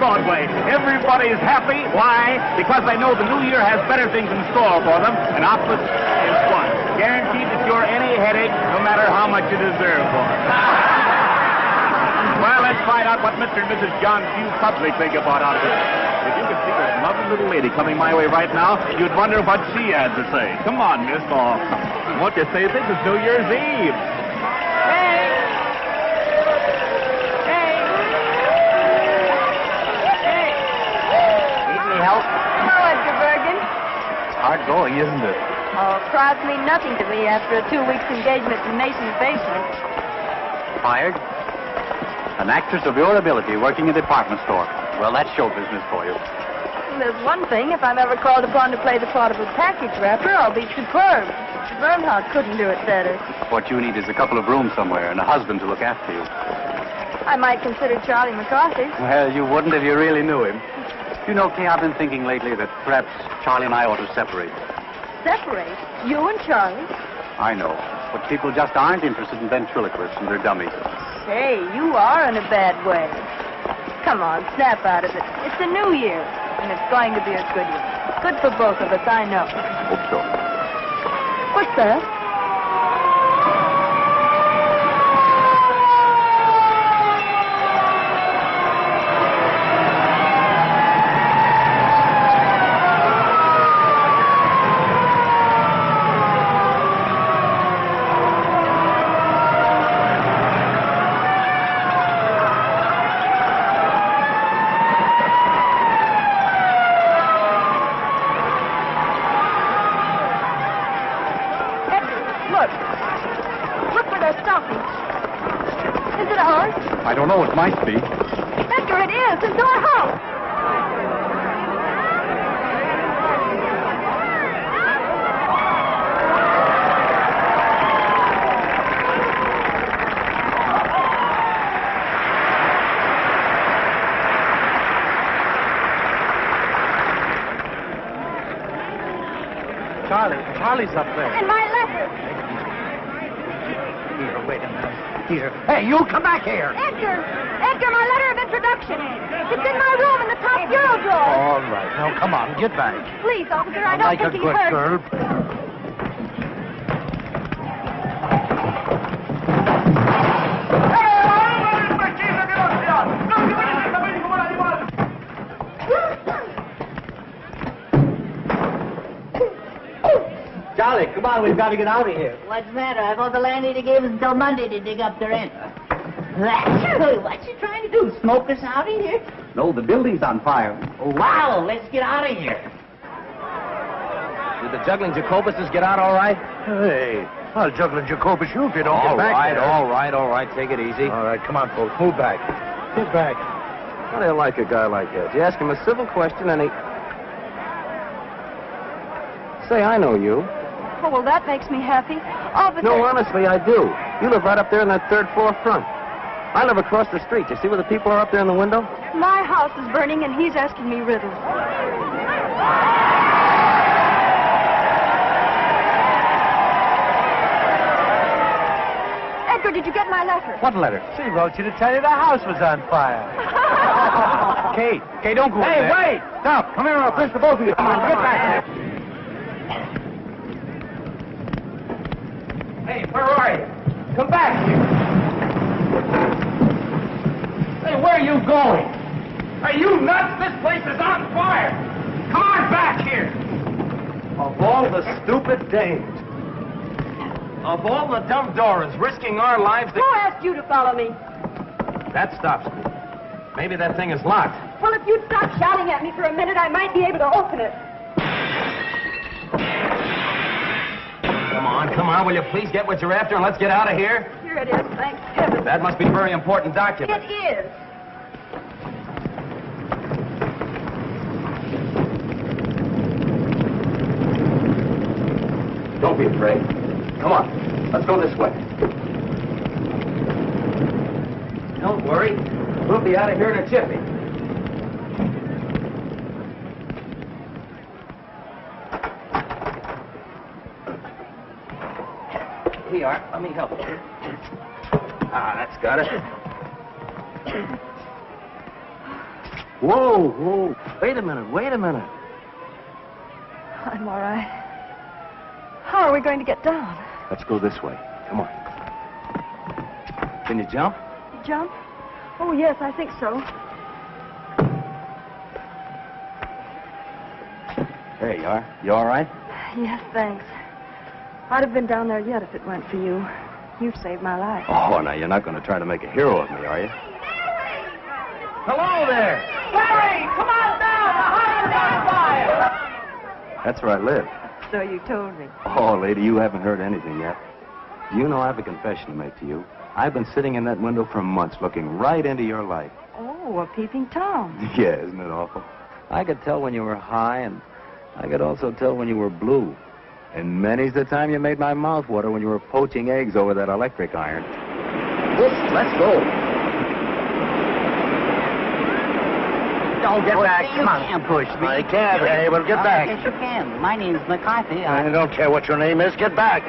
Broadway. Everybody's happy. Why? Because they know the new year has better things in store for them, and opposite is fun. Guaranteed to cure any headache, no matter how much you deserve for it. Well, let's find out what Mr. and Mrs. John Q. Public think about all of this. If you could see this lovely little lady coming my way right now, you'd wonder what she had to say. Come on, miss. Oh, won't you say this is New Year's Eve? Hard going, isn't it? Oh, crowds mean nothing to me after a 2 weeks engagement in Mason's basement. Fired? An actress of your ability working in a department store. Well, that's show business for you. Well, there's one thing. If I'm ever called upon to play the part of a package wrapper, I'll be superb. Mr. Bernhardt couldn't do it better. What you need is a couple of rooms somewhere and a husband to look after you. I might consider Charlie McCarthy. Well, you wouldn't if you really knew him. You know, Kay, I've been thinking lately that perhaps Charlie and I ought to separate. Separate? You and Charlie? I know, but people just aren't interested in ventriloquists and their dummies. Hey, you are in a bad way. Come on, snap out of it. It's a new year, and it's going to be a good one. Good for both of us, I know. Hope so. What's that? I don't know, it might be. Edgar, it is. It's our house. Charlie's up there. And my letter. Here, wait a minute. Here. Hey, you come back here. Edgar, my letter of introduction. It's in my room in the top bureau drawer. All right. Now, come on, get back. Please, officer, I don't like think a he good heard. girl. Charlie, come on, we've got to get out of here. What's the matter? I thought the landlady gave us until Monday to dig up the rent. What you trying to do? Smoke us out of here? No, the building's on fire. Oh, wow, let's get out of here. Did the juggling Jacobuses get out all right? Hey, I'll juggle Jacobus you if you don't get back there. All right. Take it easy. All right, come on, folks. Move back. Get back. How do you like a guy like that? You ask him a civil question and he... Say, I know you. Oh, well, that makes me happy. Officer. No, honestly, I do. You live right up there in that third floor front. I live across the street. You see where the people are up there in the window? My house is burning, and he's asking me riddles. Edgar, did you get my letter? What letter? She wrote you to tell you the house was on fire. Kate, don't go in there. Hey, wait! Stop. Come here, I'll pinch the both of you. Come on, get back here. Hey, where are you? Come back here. Hey, where are you going? Are you nuts? This place is on fire. Come on back here. Of all the stupid dames. Of all the dumb Dorans risking our lives to... Who asked you to follow me? That stops me. Maybe that thing is locked. Well, if you'd stop shouting at me for a minute, I might be able to open it. Come on, will you please get what you're after and let's get out of here? Here it is, thank heaven. That must be a very important document. It is. Don't be afraid. Come on, let's go this way. Don't worry. We'll be out of here in a jiffy. Here you are. Let me help you. Ah, that's got it. Whoa, whoa. Wait a minute, wait a minute. I'm all right. How are we going to get down? Let's go this way. Come on. Can you jump? Jump? Oh, yes, I think so. There you are. You all right? Yes, thanks. I'd have been down there yet if it weren't for you. You've saved my life. Oh, now you're not going to try to make a hero of me, are you? Hello there! Larry, come on down! The house is on fire! That's where I live. So you told me. Oh, lady, you haven't heard anything yet. Do you know I have a confession to make to you? I've been sitting in that window for months looking right into your life. Oh, a peeping Tom. Yeah, isn't it awful? I could tell when you were high, and I could also tell when you were blue. And many's the time you made my mouth water when you were poaching eggs over that electric iron. Whoops, let's go. Don't Get back, come on. You can't push me. I can't, hey, well, get back. Yes, you can. My name's McCarthy. I don't care what your name is. Get back.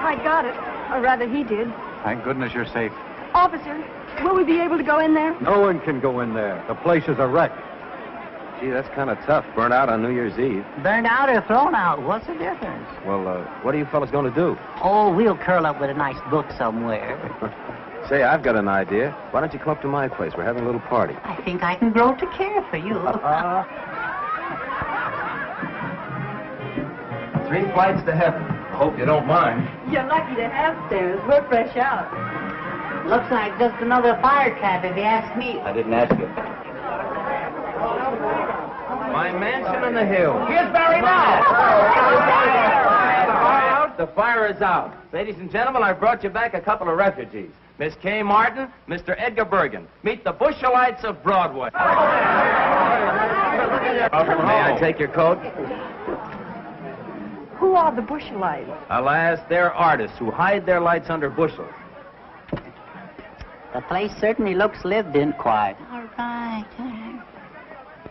I got it. Or rather, he did. Thank goodness you're safe. Officer, will we be able to go in there? No one can go in there. The place is a wreck. Gee, that's kind of tough. Burnt out on New Year's Eve. Burned out or thrown out? What's the difference? Well, what are you fellas going to do? Oh, we'll curl up with a nice book somewhere. Say, I've got an idea. Why don't you come up to my place? We're having a little party. I think I can grow to care for you. 3 flights to heaven. I hope you don't mind. You're lucky to have stairs. We're fresh out. Looks like just another fire trap, if you ask me. I didn't ask you. My mansion on the hill. Here's Barry now. The fire is out. Ladies and gentlemen, I brought you back a couple of refugees. Miss Kay Martin, Mr. Edgar Bergen. Meet the Bushelites of Broadway. May I take your coat? Who are the Bushelites? Alas, they're artists who hide their lights under bushels. The place certainly looks lived in quiet. All right.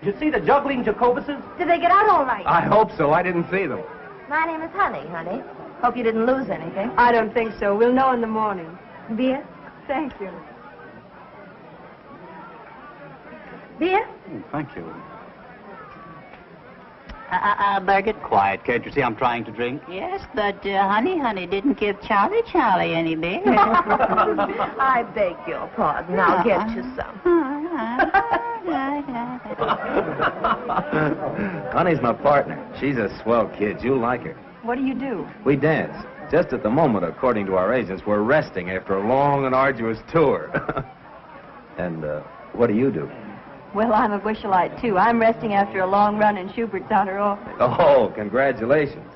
Did you see the juggling Jacobuses? Did they get out all right? I hope so. I didn't see them. My name is honey. Hope you didn't lose anything. I don't think so. We'll know in the morning. Beer? Thank you. Beer? Oh, thank you. Bergen? Quiet, can't you see I'm trying to drink? Yes, but honey didn't give Charlie any beer. I beg your pardon. I'll get you some. Honey's my partner. She's a swell kid. You'll like her. What do you do? We dance. Just at the moment, according to our agents, we're resting after a long and arduous tour. And what do you do? Well, I'm a Bushelite, too. I'm resting after a long run in Schubert's outer office. Oh, congratulations.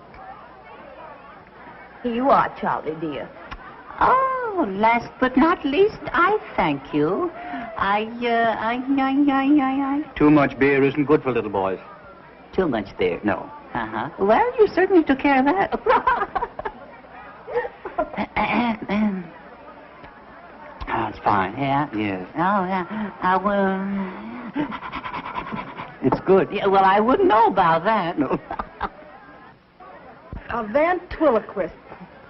Here you are, Charlie, dear. Oh, last but not least, I thank you. Too much beer isn't good for little boys. Too much beer. No. Uh-huh. Well, you certainly took care of that. Oh, it's fine. Yeah? Yes. Oh, yeah. It's good. Yeah, well, I wouldn't know about that. No. A ventriloquist.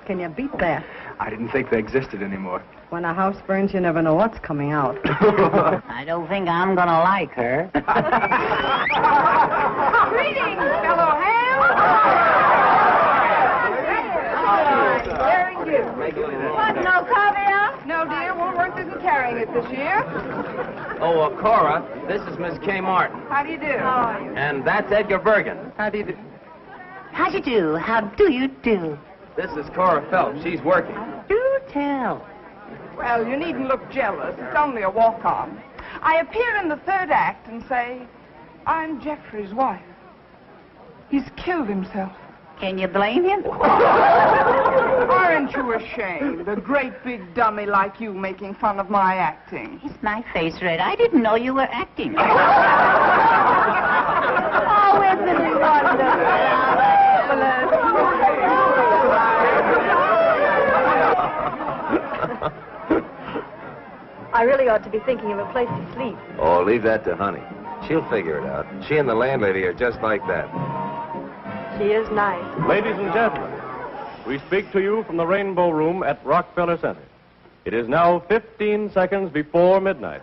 Can you beat that? I didn't think they existed anymore. When a house burns, you never know what's coming out. I don't think I'm going to like her. Greetings, fellow ham. Very good. What, no caviar? No, dear. Woolworth isn't carrying it this year. Oh, Cora, this is Miss Kay Martin. How do you do? How are you? And that's Edgar Bergen. How do you do? How do you do? How do you do? This is Cora Phelps. She's working. Do tell. Well, you needn't look jealous. It's only a walk-on. I appear in the third act and say, I'm Jeffrey's wife. He's killed himself. Can you blame him? Aren't you ashamed? A great big dummy like you making fun of my acting. Is my face red? I didn't know you were acting. Oh, isn't it I really ought to be thinking of a place to sleep. Oh, leave that to Honey. She'll figure it out. She and the landlady are just like that. She is nice. Ladies and gentlemen, we speak to you from the Rainbow Room at Rockefeller Center. It is now 15 seconds before midnight.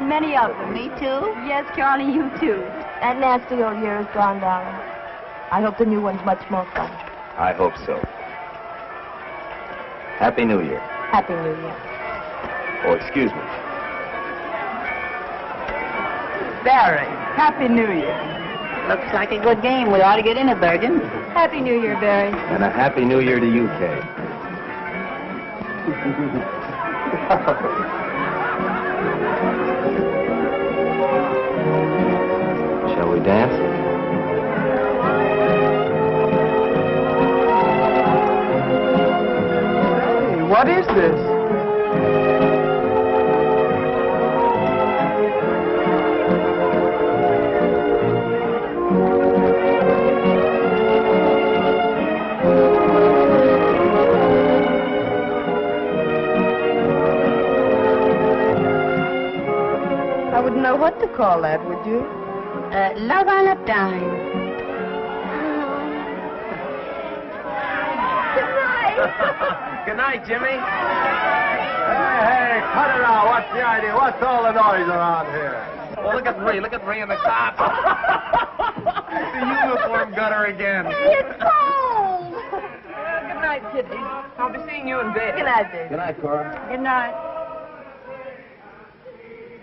Many of them. Me too? Yes, Charlie, you too. That nasty old year is gone, darling. I hope the new one's much more fun. I hope so. Happy New Year. Happy New Year. Oh, excuse me. Barry, Happy New Year. Looks like a good game. We ought to get in it, Bergen. Happy New Year, Barry. And a Happy New Year to you, Kay. Shall we dance? Hey, what is this? I wouldn't know what to call that, would you? Love on a dime. Good night, Jimmy. Hey, cut it out. What's the idea? What's all the noise around here? Well, look at Marie in the top. The uniform gutter again. It's cold. Good night, Kitty. I'll be seeing you in bed. Good night, baby. Good night, Cora. Good night.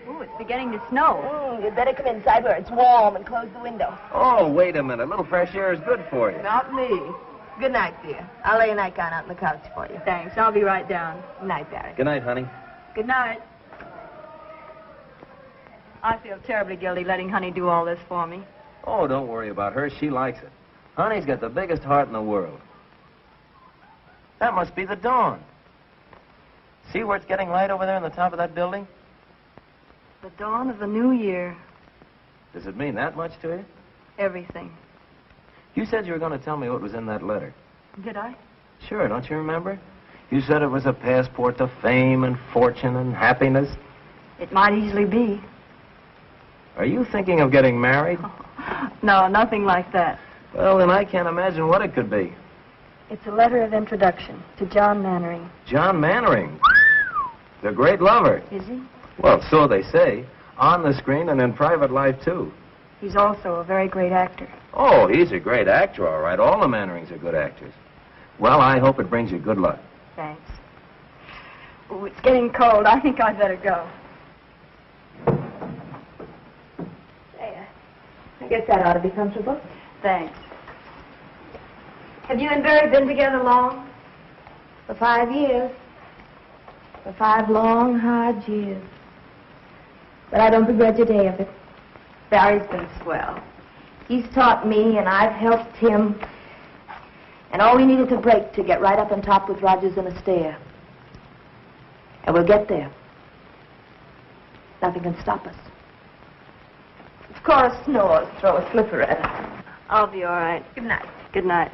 Ooh, it's beginning to snow. You'd better come inside where it's warm and close the window. Oh, wait a minute. A little fresh air is good for you. Not me. Good night, dear. I'll lay a nightgown out on the couch for you. Thanks. I'll be right down. Good night, Barry. Good night, honey. Good night. I feel terribly guilty letting Honey do all this for me. Oh, don't worry about her. She likes it. Honey's got the biggest heart in the world. That must be the dawn. See where it's getting light over there on the top of that building? The dawn of the new year. Does it mean that much to you? Everything. You said you were going to tell me what was in that letter. Did I? Sure, don't you remember? You said it was a passport to fame and fortune and happiness. It might easily be. Are you thinking of getting married? No, nothing like that. Well, then I can't imagine what it could be. It's a letter of introduction to John Mannering. John Mannering. The great lover. Is he? Well, so they say. On the screen and in private life, too. He's also a very great actor. Oh, he's a great actor, all right. All the Mannerings are good actors. Well, I hope it brings you good luck. Thanks. Oh, it's getting cold. I think I'd better go. I guess that ought to be comfortable. Thanks. Have you and Barry been together long? For 5 years. For 5 long, hard years. But I don't begrudge a day of it. Barry's been swell. He's taught me, and I've helped him. And all we needed to break to get right up on top with Rogers and Astaire. And we'll get there. Nothing can stop us. If Cora snores, throw a slipper at her. I'll be all right. Good night. Good night.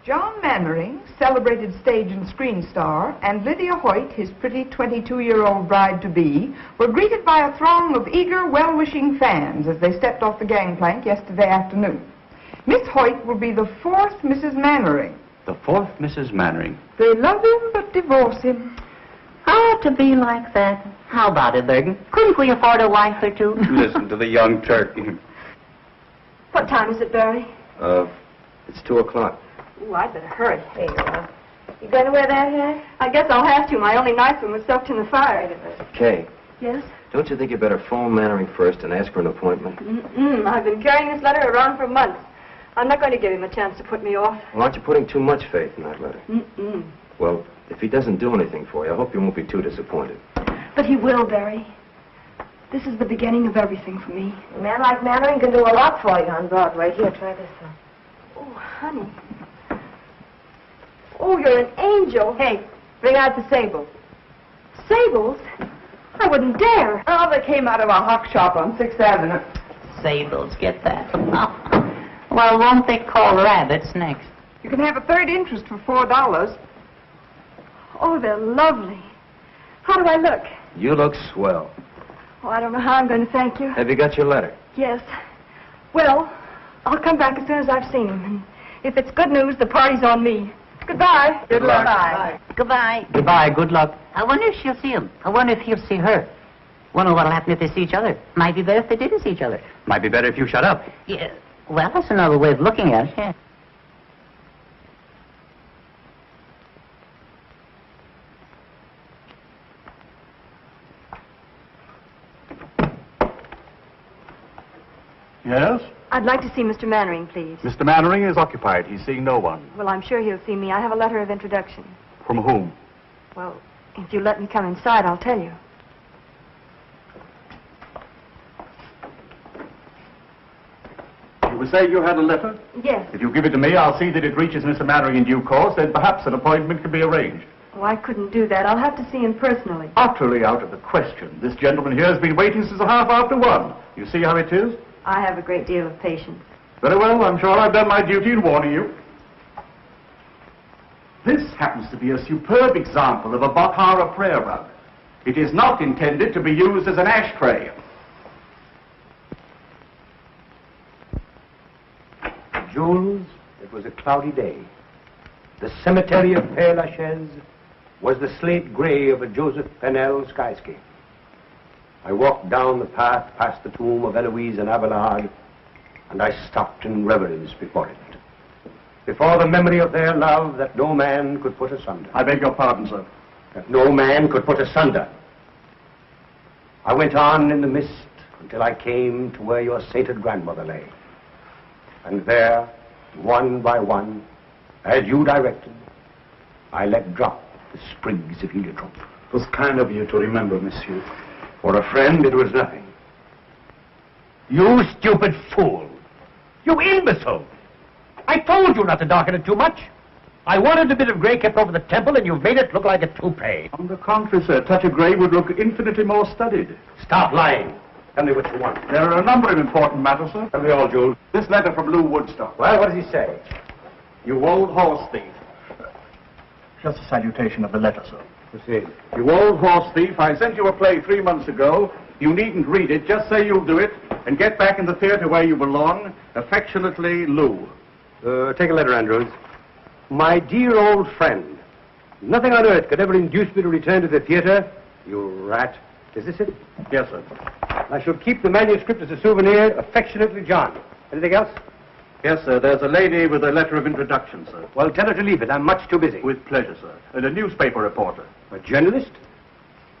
John Mannering, celebrated stage and screen star, and Lydia Hoyt, his pretty 22-year-old bride-to-be, were greeted by a throng of eager, well-wishing fans as they stepped off the gangplank yesterday afternoon. Miss Hoyt will be the 4th Mrs. Mannering. The 4th Mrs. Mannering. They love him but divorce him. Oh, to be like that. How about it, Bergen? Couldn't we afford a wife or two? Listen to the young turk. What time is it, Barry? It's 2 o'clock. Ooh, I'd better hurry. There you are. You going to wear that hat? I guess I'll have to. My only night room was soaked in the fire. Kay, Yes? Don't you think you better phone Mannering first and ask for an appointment? I've been carrying this letter around for months. I'm not going to give him a chance to put me off. Well, aren't you putting too much faith in that letter? Mm-mm. Well, if he doesn't do anything for you, I hope you won't be too disappointed. But he will, Barry. This is the beginning of everything for me. A man like Mannering can do a lot for you on Broadway. Here, try this one. Oh, honey. Oh, you're an angel. Hey, bring out the sable. Sables? I wouldn't dare. Oh, they came out of a hock shop on 6th Avenue. Sables, get that. Well, won't they call rabbits next? You can have a third interest for $4. Oh, they're lovely. How do I look? You look swell. Oh, I don't know how I'm going to thank you. Have you got your letter? Yes. Well, I'll come back as soon as I've seen him. And if it's good news, the party's on me. Goodbye. Good luck. Bye. Goodbye. Goodbye. Good luck. I wonder if she'll see him. I wonder if he'll see her. Wonder what'll happen if they see each other. Might be better if they didn't see each other. Might be better if you shut up. Yeah. Well, that's another way of looking at it. Yeah. Yes? I'd like to see Mr. Mannering, please. Mr. Mannering is occupied. He's seeing no one. Well, I'm sure he'll see me. I have a letter of introduction. From whom? Well, if you let me come inside, I'll tell you. You were saying you had a letter? Yes. If you give it to me, I'll see that it reaches Mr. Mannering in due course, then perhaps an appointment can be arranged. Oh, I couldn't do that. I'll have to see him personally. Utterly out of the question. This gentleman here has been waiting since 1:30. You see how it is? I have a great deal of patience. Very well, I'm sure I've done my duty in warning you. This happens to be a superb example of a Bhattara prayer rug. It is not intended to be used as an ashtray. Jules, it was a cloudy day. The cemetery of Père Lachaise was the slate gray of a Joseph Pennell skyscape. I walked down the path past the tomb of Eloise and Abelard, and I stopped in reverence before it. Before the memory of their love that no man could put asunder. I beg your pardon, sir. That no man could put asunder. I went on in the mist until I came to where your sainted grandmother lay. And there, one by one, as you directed, I let drop the sprigs of heliotrope. It was kind of you to remember, monsieur. For a friend, it was nothing. You stupid fool! You imbecile! I told you not to darken it too much. I wanted a bit of gray kept over the temple, and you've made it look like a toupee. On the contrary, sir, a touch of grey would look infinitely more studied. Stop lying. Tell me what you want. There are a number of important matters, sir. Tell me all, Jules. This letter from Lou Woodstock. Well, what does he say? You old horse thief. Just a salutation of the letter, sir. Proceed. You old horse thief, I sent you a play 3 months ago. You needn't read it. Just say you'll do it and get back in the theater where you belong. Affectionately, Lou. Take a letter, Andrews. My dear old friend, nothing on earth could ever induce me to return to the theater. You rat. Is this it? Yes, sir. I shall keep the manuscript as a souvenir. Affectionately, John. Anything else? Yes, sir. There's a lady with a letter of introduction, sir. Well, tell her to leave it. I'm much too busy. With pleasure, sir. And a newspaper reporter. A journalist?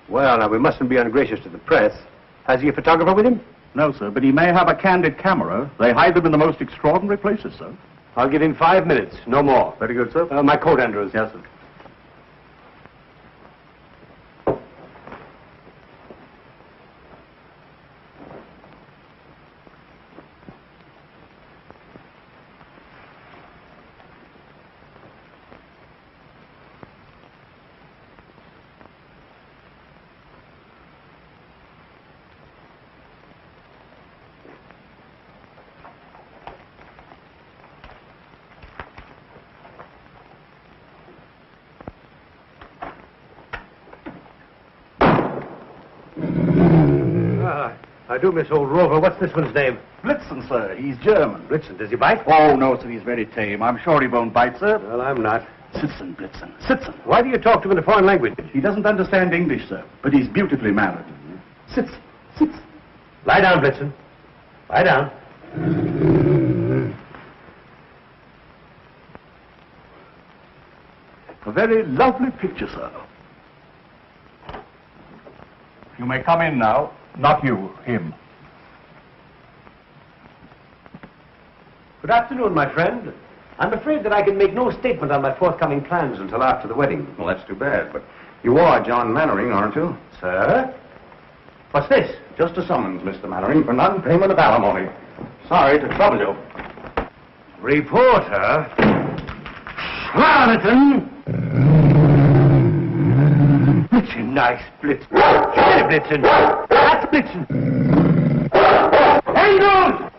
Well, now, we mustn't be ungracious to the press. Has he a photographer with him? No, sir, but he may have a candid camera. They hide them in the most extraordinary places, sir. I'll give him 5 minutes, no more. Very good, sir. My coat, Andrews. Yes, sir. I do miss old Rover. What's this one's name? Blitzen, sir. He's German. Blitzen. Does he bite? Oh, no, sir. He's very tame. I'm sure he won't bite, sir. Well, I'm not. Sitzen, Blitzen. Sitzen. Why do you talk to him in a foreign language? He doesn't understand English, sir, but he's beautifully mannered. Sitzen. Sitzen. Lie down, Blitzen. Lie down. A very lovely picture, sir. You may come in now. Not you, him. Good afternoon, my friend. I'm afraid that I can make no statement on my forthcoming plans until after the wedding. Well, that's too bad, but you are John Mannering, aren't you? Sir? What's this? Just a summons, Mr. Mannering, for non-payment of alimony. Sorry to trouble you. Reporter? Charlatan! Blitzen, nice blitz. Schöne Blitzen. That's Blitzen. Engels!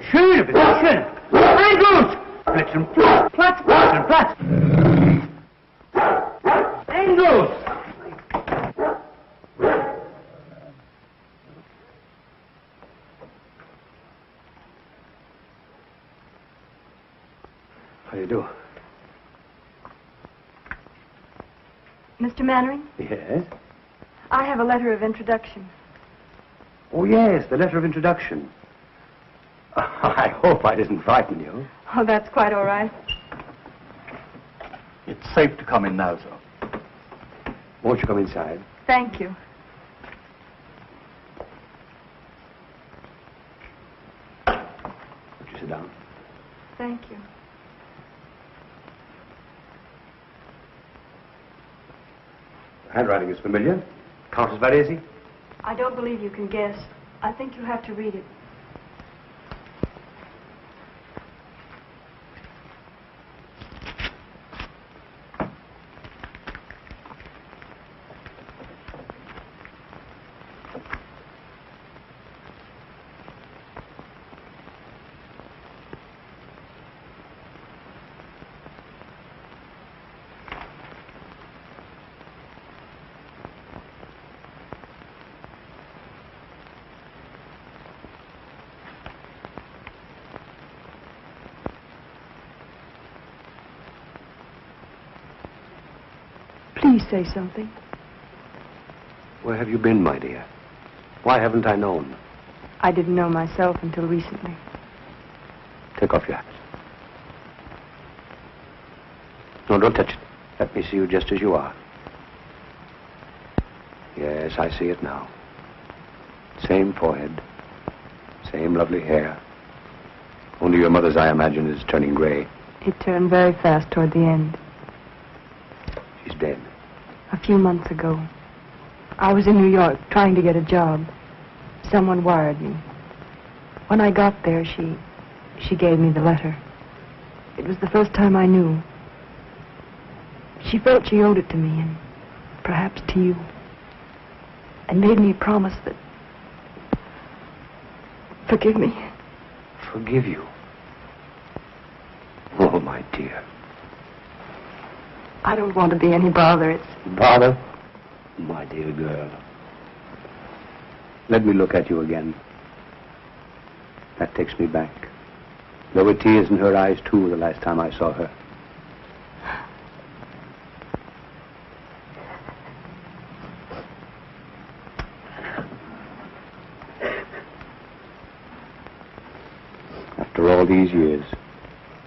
Schöne Blitzen. Engels! Blitzen, Platz, Blitzen, Platz. Engels! How do you do? Mr. Mannering, Yes? I have a letter of introduction. Oh, yes, the letter of introduction. I hope I didn't frighten you. Oh, that's quite all right. It's safe to come in now, sir. Won't you come inside? Thank you. Won't you sit down? Thank you. The handwriting is familiar. Countess Varese? I don't believe you can guess. I think you have to read it. Please say something. Where have you been, my dear? Why haven't I known? I didn't know myself until recently. Take off your hat. No, don't touch it. Let me see you just as you are. Yes, I see it now. Same forehead. Same lovely hair. Only your mother's, I imagine, is turning gray. It turned very fast toward the end. She's dead. A few months ago, I was in New York trying to get a job. Someone wired me. When I got there, she gave me the letter. It was the first time I knew. She felt she owed it to me, and perhaps to you, and made me promise that... Forgive me. Forgive you? Oh, my dear. I don't want to be any bother. It's... Bother? My dear girl. Let me look at you again. That takes me back. There were tears in her eyes, too, the last time I saw her. After all these years,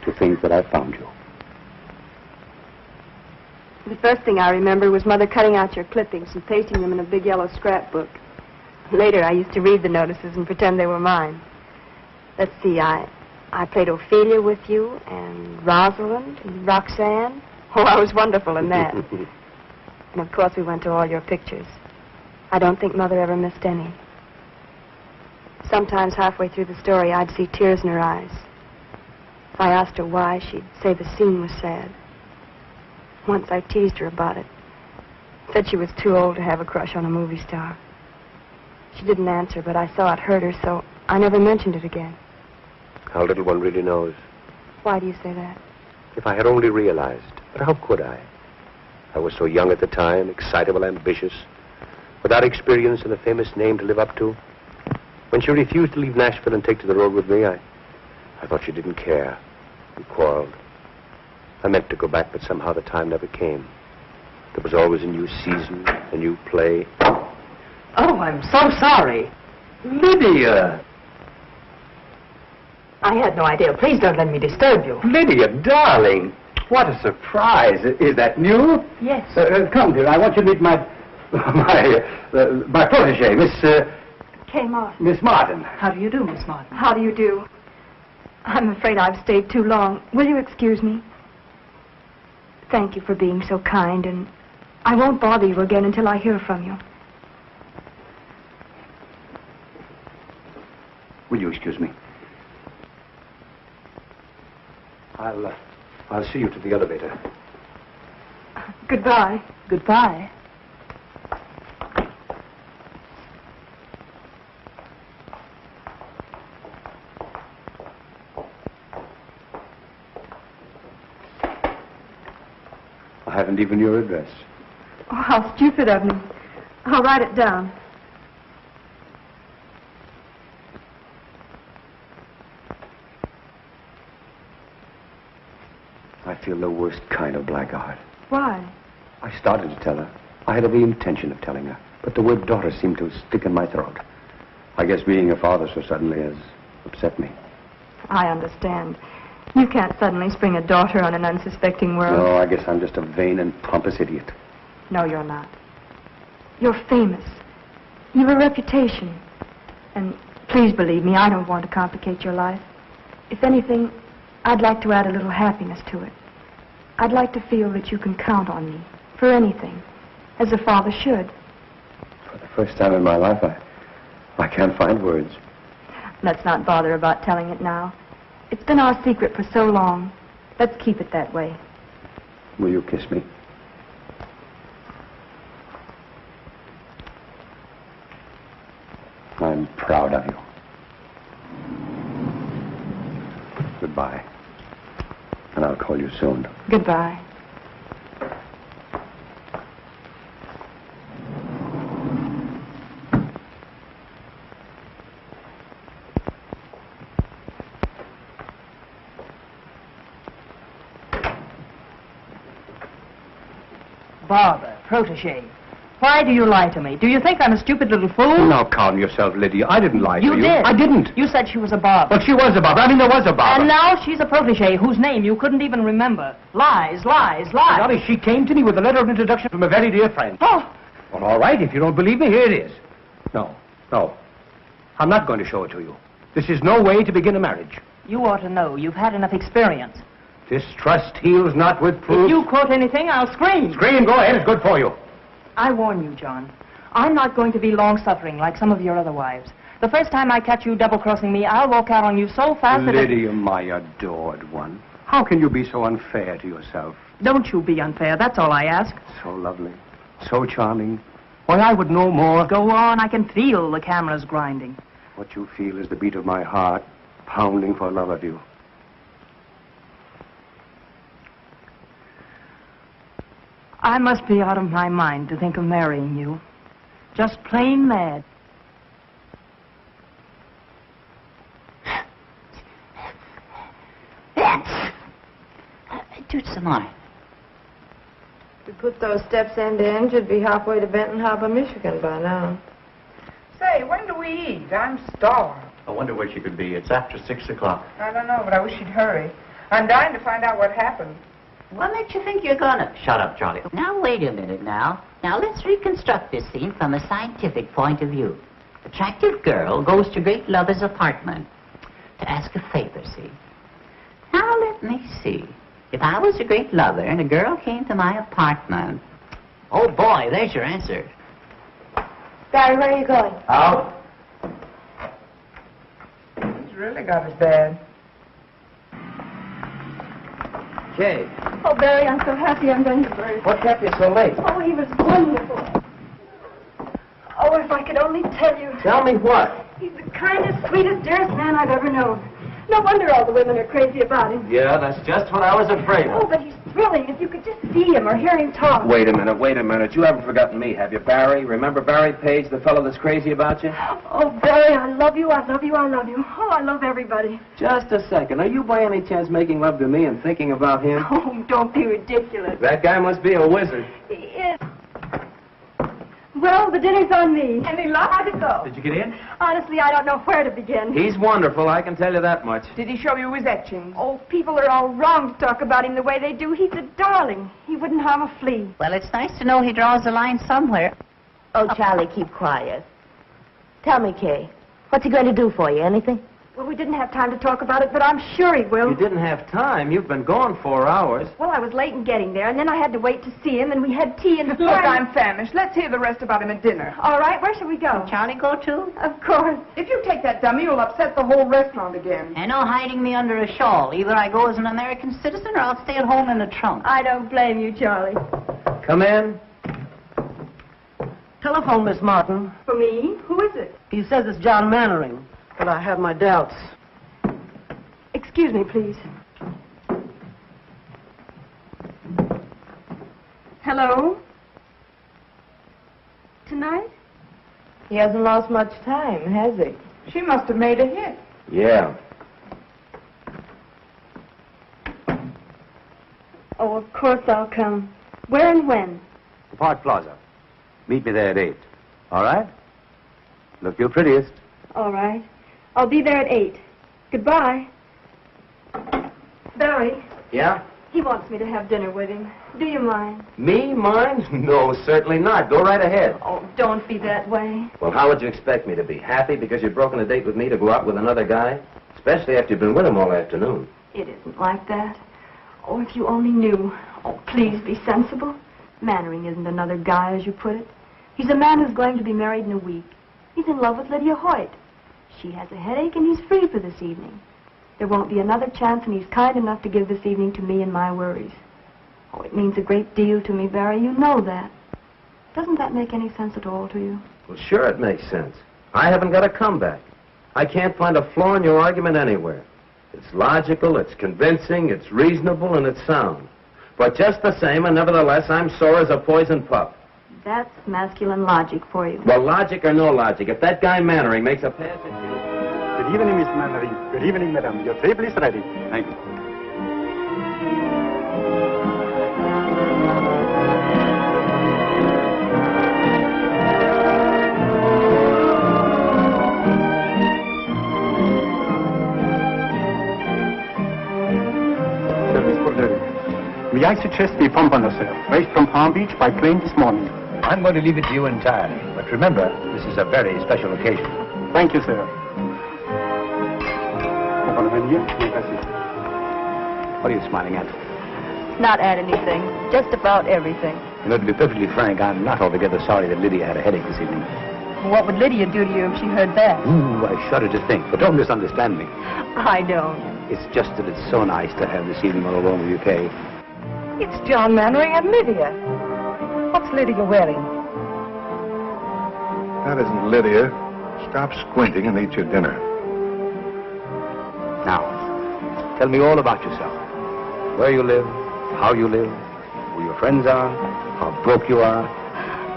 to think that I found you. The first thing I remember was Mother cutting out your clippings and pasting them in a big yellow scrapbook. Later, I used to read the notices and pretend they were mine. Let's see, I played Ophelia with you, and Rosalind, and Roxanne. Oh, I was wonderful in that. And, of course, we went to all your pictures. I don't think Mother ever missed any. Sometimes halfway through the story, I'd see tears in her eyes. If I asked her why, she'd say the scene was sad. Once I teased her about it. Said she was too old to have a crush on a movie star. She didn't answer, but I saw it hurt her, so I never mentioned it again. How little one really knows. Why do you say that? If I had only realized. But how could I? I was so young at the time, excitable, ambitious, without experience and a famous name to live up to. When she refused to leave Nashville and take to the road with me, I thought she didn't care. We quarreled. I meant to go back, but somehow the time never came. There was always a new season, a new play. Oh, I'm so sorry. Lydia! I had no idea. Please don't let me disturb you. Lydia, darling! What a surprise. Is that new? Yes. Come, dear. I want you to meet my My protege, Miss Martin. How do you do, Miss Martin? How do you do? I'm afraid I've stayed too long. Will you excuse me? Thank you for being so kind, and I won't bother you again until I hear from you. Will you excuse me? I'll see you to the elevator. Goodbye. Goodbye. I haven't even your address. Oh, how stupid of me. I'll write it down. I feel the worst kind of blackguard. Why? I started to tell her. I had every intention of telling her, but the word daughter seemed to stick in my throat. I guess being a father so suddenly has upset me. I understand. You can't suddenly spring a daughter on an unsuspecting world. No, I guess I'm just a vain and pompous idiot. No, you're not. You're famous. You've a reputation. And please believe me, I don't want to complicate your life. If anything, I'd like to add a little happiness to it. I'd like to feel that you can count on me for anything, as a father should. For the first time in my life, I can't find words. Let's not bother about telling it now. It's been our secret for so long. Let's keep it that way. Will you kiss me? I'm proud of you. Goodbye. And I'll call you soon. Goodbye. Barbara, protege. Why do you lie to me? Do you think I'm a stupid little fool? Now calm yourself, Lydia. I didn't lie to you. You did. I didn't. You said she was a Barbara. But she was a Barbara. I mean, there was a Barbara. And now she's a protege whose name you couldn't even remember. Lies, lies, lies. Dolly, she came to me with a letter of introduction from a very dear friend. Oh. Well, all right. If you don't believe me, here it is. No. I'm not going to show it to you. This is no way to begin a marriage. You ought to know. You've had enough experience. Distrust heals not with proof. If you quote anything, I'll scream. Scream, go ahead. It's good for you. I warn you, John. I'm not going to be long-suffering like some of your other wives. The first time I catch you double-crossing me, I'll walk out on you so fast that... Lydia, my adored one. How can you be so unfair to yourself? Don't you be unfair. That's all I ask. So lovely. So charming. Why, I would know more. Go on. I can feel the cameras grinding. What you feel is the beat of my heart, pounding for love of you. I must be out of my mind to think of marrying you. Just plain mad. Do it some more. To put those steps end to end, you'd be halfway to Benton Harbor, Michigan by now. Say, when do we eat? I'm starved. I wonder where she could be. It's after 6 o'clock. I don't know, but I wish she'd hurry. I'm dying to find out what happened. What makes you think you're gonna? Shut up, Charlie. Now, wait a minute now. Now, let's reconstruct this scene from a scientific point of view. Attractive girl goes to great lover's apartment to ask a favor, see? Now, let me see. If I was a great lover and a girl came to my apartment... Oh, boy, there's your answer. Barry, where are you going? Out. He's really got it bad. Kay, Oh, Barry, I'm so happy I'm going to birth. what kept you so late? Oh, he was wonderful. Oh, if I could only tell you. Tell me what? He's the kindest, sweetest, dearest man I've ever known. No wonder all the women are crazy about him. Yeah, that's just what I was afraid Oh, but he's thrilling. If you could just see him or hear him talk. Wait a minute. You haven't forgotten me, have you, Barry? Remember Barry Page, the fellow that's crazy about you? Oh, Barry, I love you, I love you, I love you. Oh, I love everybody. Just a second. Are you by any chance making love to me and thinking about him? Oh, don't be ridiculous. That guy must be a wizard. He is. Well, the dinner's on me. And he loves to go. Did you get in? Honestly, I don't know where to begin. He's wonderful, I can tell you that much. Did he show you his etchings? Oh, people are all wrong to talk about him the way they do. He's a darling. He wouldn't harm a flea. Well, it's nice to know he draws the line somewhere. Oh, Charlie, keep quiet. Tell me, Kay, what's he going to do for you? Anything? Well, we didn't have time to talk about it, but I'm sure he will. You didn't have time. You've been gone 4 hours. Well, I was late in getting there, and then I had to wait to see him, and we had tea and... Look, I'm famished. Let's hear the rest about him at dinner. All right, where shall we go? Can Charlie go too? Of course. If you take that dummy, you'll upset the whole restaurant again. And no hiding me under a shawl. Either I go as an American citizen or I'll stay at home in the trunk. I don't blame you, Charlie. Come in. Telephone, Miss Martin. For me? Who is it? He says it's John Mannering, but I have my doubts. Excuse me, please. Hello? Tonight? He hasn't lost much time, has he? She must have made a hit. Yeah. Oh, of course I'll come. Where and when? The Park Plaza. Meet me there at 8. All right? Look your prettiest. All right. I'll be there at 8. Goodbye. Barry, Yeah? he wants me to have dinner with him. Do you mind? Me? Mine? No, certainly not. Go right ahead. Oh, don't be that way. Well, how would you expect me to be? Happy because you've broken a date with me to go out with another guy? Especially after you've been with him all afternoon. It isn't like that. Oh, if you only knew. Oh, please be sensible. Mannering isn't another guy, as you put it. He's a man who's going to be married in a week. He's in love with Lydia Hoyt. She has a headache, and he's free for this evening. There won't be another chance, and he's kind enough to give this evening to me and my worries. Oh, it means a great deal to me, Barry. You know that. Doesn't that make any sense at all to you? Well, sure it makes sense. I haven't got a comeback. I can't find a flaw in your argument anywhere. It's logical, it's convincing, it's reasonable, and it's sound. But just the same, and nevertheless, I'm sore as a poisoned pup. That's masculine logic for you. Well, logic or no logic, if that guy Mannering makes a pass at you... Good evening, Miss Mannering. Good evening, madam. Your table is ready. Thank you. Service for Derry. May I suggest we pump on ourselves, right from Palm Beach by plane this morning. I'm going to leave it to you entirely. But remember, this is a very special occasion. Thank you, sir. What are you smiling at? Not at anything. Just about everything. You know, to be perfectly frank, I'm not altogether sorry that Lydia had a headache this evening. What would Lydia do to you if she heard that? Ooh, I shudder to think, but don't misunderstand me. I don't. It's just that it's so nice to have this evening all alone with you, Kay. It's John Mannering and Lydia. What's Lydia wearing? That isn't Lydia. Stop squinting and eat your dinner. Now, tell me all about yourself. Where you live, how you live, who your friends are, how broke you are.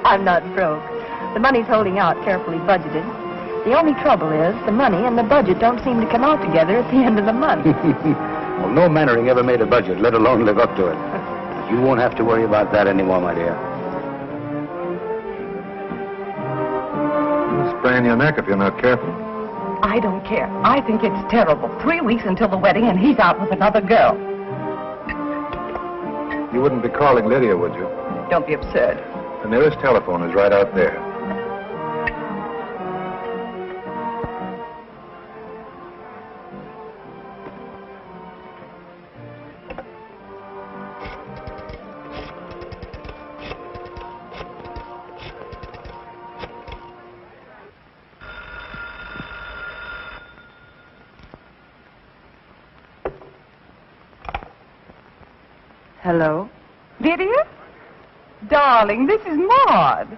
I'm not broke. The money's holding out, carefully budgeted. The only trouble is the money and the budget don't seem to come out together at the end of the month. Well, no Mannering ever made a budget, let alone live up to it. You won't have to worry about that anymore, my dear. You'll sprain your neck if you're not careful. I don't care. I think it's terrible. 3 weeks until the wedding, and he's out with another girl. You wouldn't be calling Lydia, would you? Don't be absurd. The nearest telephone is right out there. Hello? Lydia? Darling, this is Maud.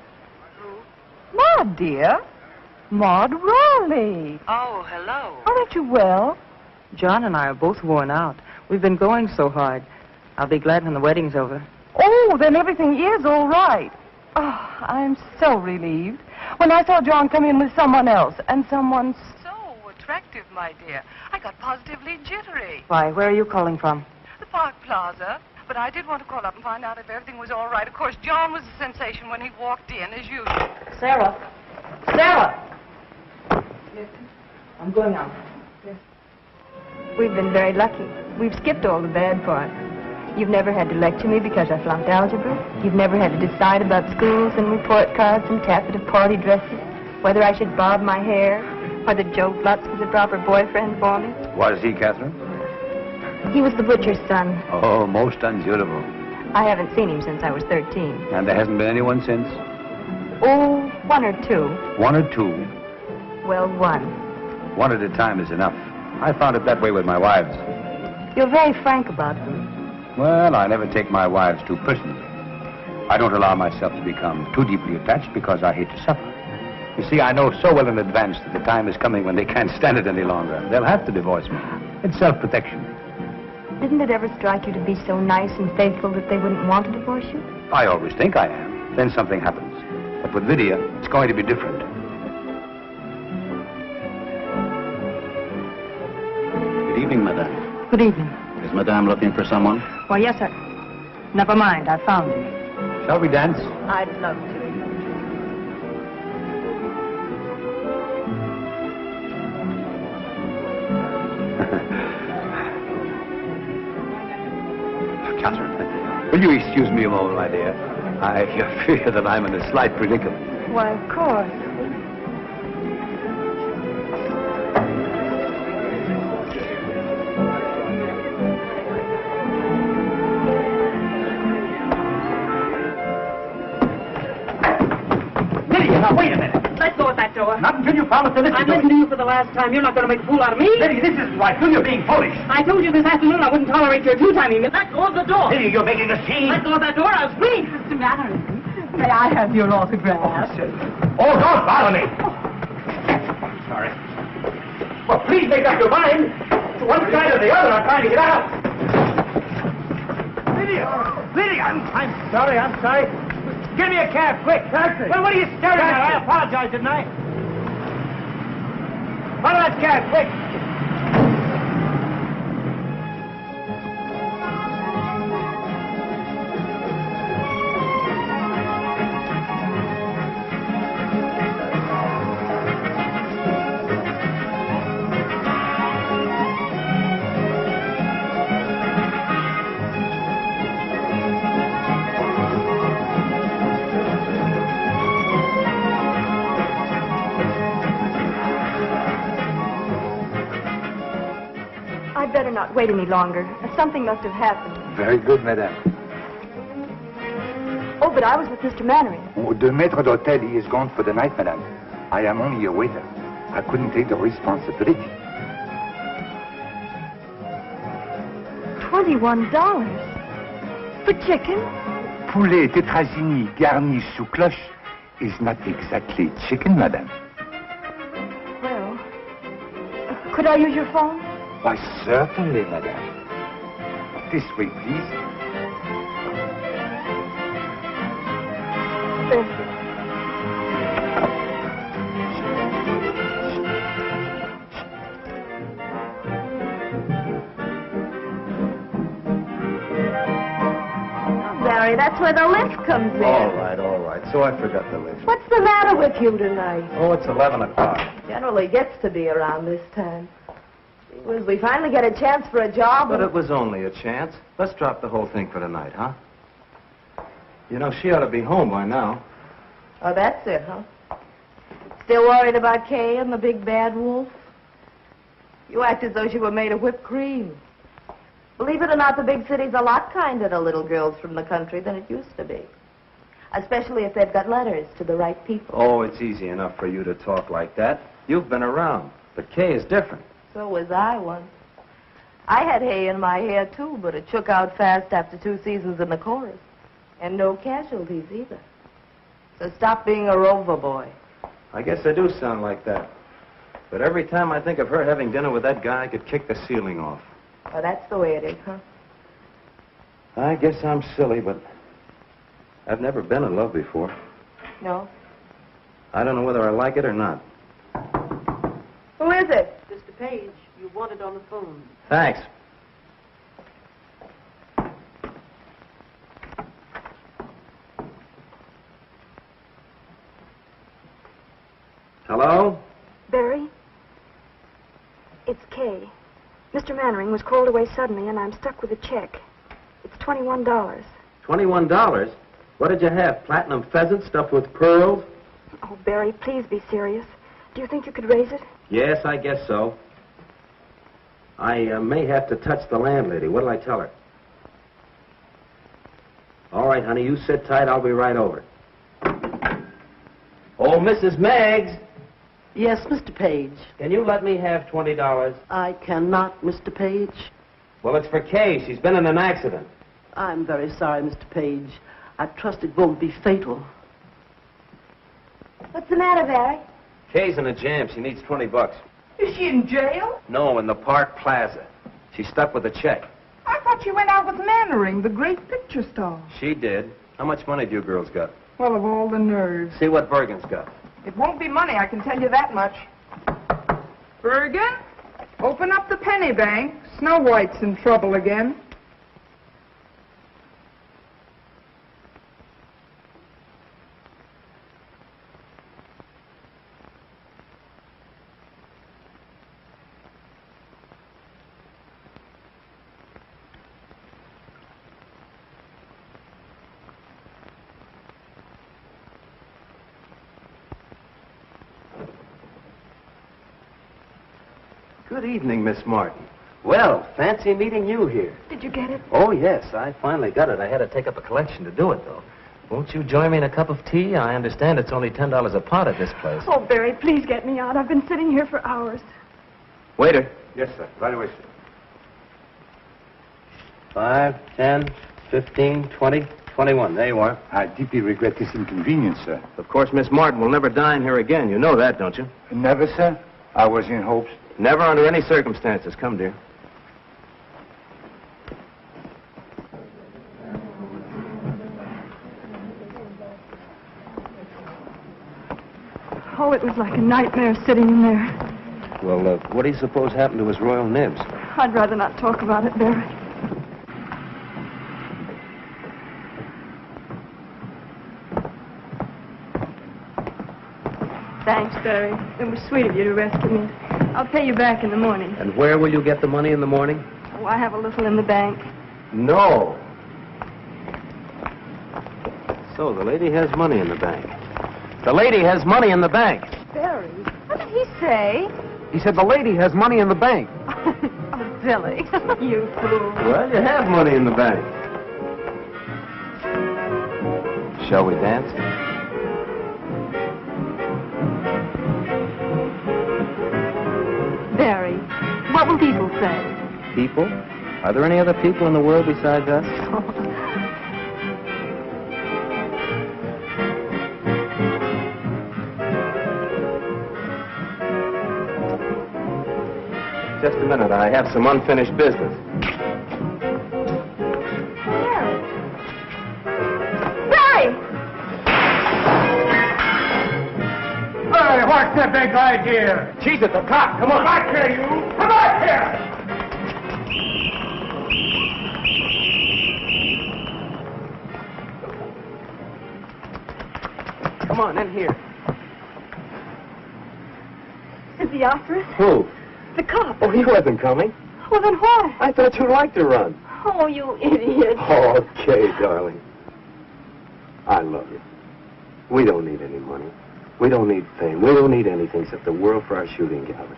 Maud, dear. Maud Raleigh. Oh, hello. Aren't you well? John and I are both worn out. We've been going so hard. I'll be glad when the wedding's over. Oh, then everything is all right. Oh, I'm so relieved. When I saw John come in with someone else, and someone so attractive, my dear, I got positively jittery. Why, where are you calling from? The Park Plaza. But I did want to call up and find out if everything was all right. Of course, John was a sensation when he walked in, as usual. Sarah. Sarah! I'm going out. We've been very lucky. We've skipped all the bad parts. You've never had to lecture me because I flunked algebra. You've never had to decide about schools and report cards and taffeta party dresses, whether I should bob my hair, whether Joe Blutz was a proper boyfriend for me. Was he, Catherine? He was the butcher's son. Oh, most unsuitable. I haven't seen him since I was 13. And there hasn't been anyone since? Oh, one or two. One or two? Well, one. One at a time is enough. I found it that way with my wives. You're very frank about them. Well, I never take my wives too personally. I don't allow myself to become too deeply attached because I hate to suffer. You see, I know so well in advance that the time is coming when they can't stand it any longer. They'll have to divorce me. It's self-protection. Didn't it ever strike you to be so nice and faithful that they wouldn't want to divorce you? I always think I am. Then something happens. But with Lydia, it's going to be different. Good evening, madame. Good evening. Is madame looking for someone? Why, yes, sir. Never mind, I found him. Shall we dance? I'd love to. Catherine, will you excuse me a moment, my dear? I fear that I'm in a slight predicament. Why, of course. Lydia, now wait a minute. Let go of that door. Not until you promise to listen I've to listened me. to you for the last time. You're not going to make a fool out of me. Lydia, this isn't right. You're being foolish. I told you this afternoon I wouldn't tolerate your two-timing me. Let go of the door. Lydia, you're making a scene. Let go of that door. I'll scream. Mr. Mannering, may I have your autograph? Oh, don't bother me. Sorry. Well, please make up your mind. To one side or the other, I'm trying to get out. Lydia! Lydia! I'm sorry. Give me a cab, quick. Taxi. Well, what are you staring at? I apologize, didn't I? Follow that cab, quick. I'd better not wait any longer. Something must have happened. Very good, madame. Oh, but I was with Mr. Mannering. Oh, the maître d'hôtel, he is gone for the night, madame. I am only a waiter. I couldn't take the responsibility. $21 for chicken? Poulet tétrazini garni sous cloche is not exactly chicken, madame. Well, could I use your phone? Why, certainly, madame. This way, please. Thank you. Barry, that's where the lift comes in. All right. So I forgot the lift. What's the matter with you tonight? Oh, it's 11 o'clock. Generally gets to be around this time. We finally get a chance for a job. But it was only a chance. Let's drop the whole thing for tonight, huh? You know, she ought to be home by now. Oh, that's it, huh? Still worried about Kay and the big bad wolf? You act as though she were made of whipped cream. Believe it or not, the big city's a lot kinder to little girls from the country than it used to be. Especially if they've got letters to the right people. Oh, it's easy enough for you to talk like that. You've been around. But Kay is different. So was I once. I had hay in my hair, too, but it shook out fast after 2 seasons in the chorus. And no casualties, either. So stop being a rover boy. I guess I do sound like that. But every time I think of her having dinner with that guy, I could kick the ceiling off. Oh, that's the way it is, huh? I guess I'm silly, but I've never been in love before. No? I don't know whether I like it or not. Who is it? Mr. Page, you wanted on the phone. Thanks. Hello? Barry? It's Kay. Mr. Mannering was called away suddenly, and I'm stuck with a check. It's $21. $21? What did you have? Platinum pheasant stuffed with pearls? Oh, Barry, please be serious. Do you think you could raise it? Yes, I guess so. I may have to touch the landlady. What'll I tell her? All right, honey, you sit tight. I'll be right over. Oh, Mrs. Meggs. Yes, Mr. Page. Can you let me have $20? I cannot, Mr. Page. Well, it's for Kay. She's been in an accident. I'm very sorry, Mr. Page. I trust it won't be fatal. What's the matter, Barry? Kay's in a jam. She needs $20. Is she in jail? No, in the Park Plaza. She's stuck with a check. I thought she went out with Mannering, the great picture star. She did. How much money do you girls got? Well, of all the nerves. See what Bergen's got. It won't be money, I can tell you that much. Bergen, open up the penny bank. Snow White's in trouble again. Good evening, Miss Martin. Well, fancy meeting you here. Did you get it? Oh, yes, I finally got it. I had to take up a collection to do it, though. Won't you join me in a cup of tea? I understand it's only $10 a pot at this place. Oh, Barry, please get me out. I've been sitting here for hours. Waiter. Yes, sir. Right away, sir. 5, 10, 15, 20, 21. There you are. I deeply regret this inconvenience, sir. Of course, Miss Martin will never dine here again. You know that, don't you? Never, sir. I was in hopes. Never under any circumstances. Come, dear. Oh, it was like a nightmare sitting in there. Well, what do you suppose happened to his royal nibs? I'd rather not talk about it, Barry. Thanks, Barry. It was sweet of you to rescue me. I'll pay you back in the morning. And where will you get the money in the morning? Oh, I have a little in the bank. No. So the lady has money in the bank. The lady has money in the bank. Barry, what did he say? He said the lady has money in the bank. Oh, Billy, you fool. Well, you have money in the bank. Shall we dance? Barry, what will people say? People? Are there any other people in the world besides us? Just a minute. I have some unfinished business. Barry! Hey, what's the big idea? She's at the cop. Come on. Come back here, you! Come back here! Come on, in here. Is he after us? Who? The cop. Oh, he wasn't coming. Well, then why? I thought you'd like to run. Oh, you idiot. Okay, darling. I love you. We don't need any money. We don't need fame. We don't need anything except the world for our shooting gallery.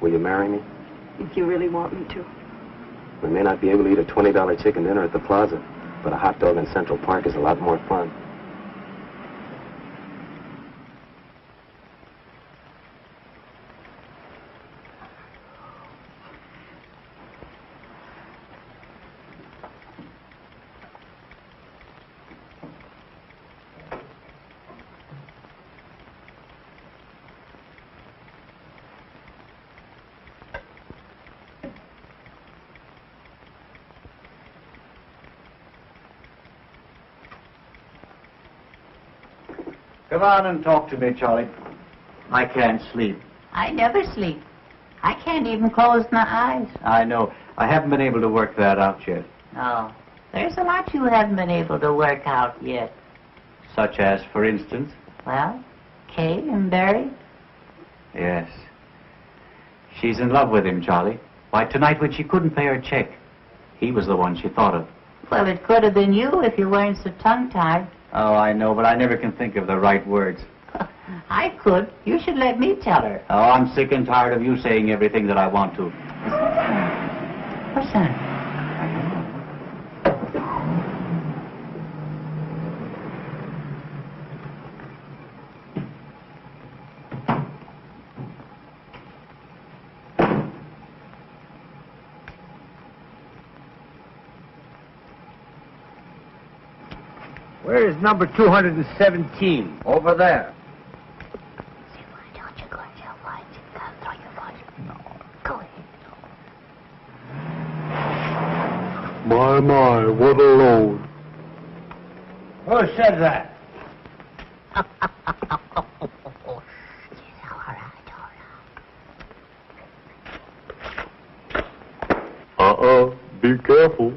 Will you marry me? If you really want me to. We may not be able to eat a $20 chicken dinner at the plaza, but a hot dog in Central Park is a lot more fun. Come on and talk to me, Charlie. I can't sleep. I never sleep. I can't even close my eyes. I know. I haven't been able to work that out yet. Oh, there's a lot you haven't been able to work out yet. Such as, for instance? Well, Kay and Barry. Yes. She's in love with him, Charlie. Why, tonight when she couldn't pay her check, He was the one she thought of. Well, it could have been you if you weren't so tongue-tied. Oh, I know, but I never can think of the right words. I could. You should let me tell her. Oh, I'm sick and tired of you saying everything that I want to. What's that? Where is number 217? Over there. My, what a load. Who said that? Be careful.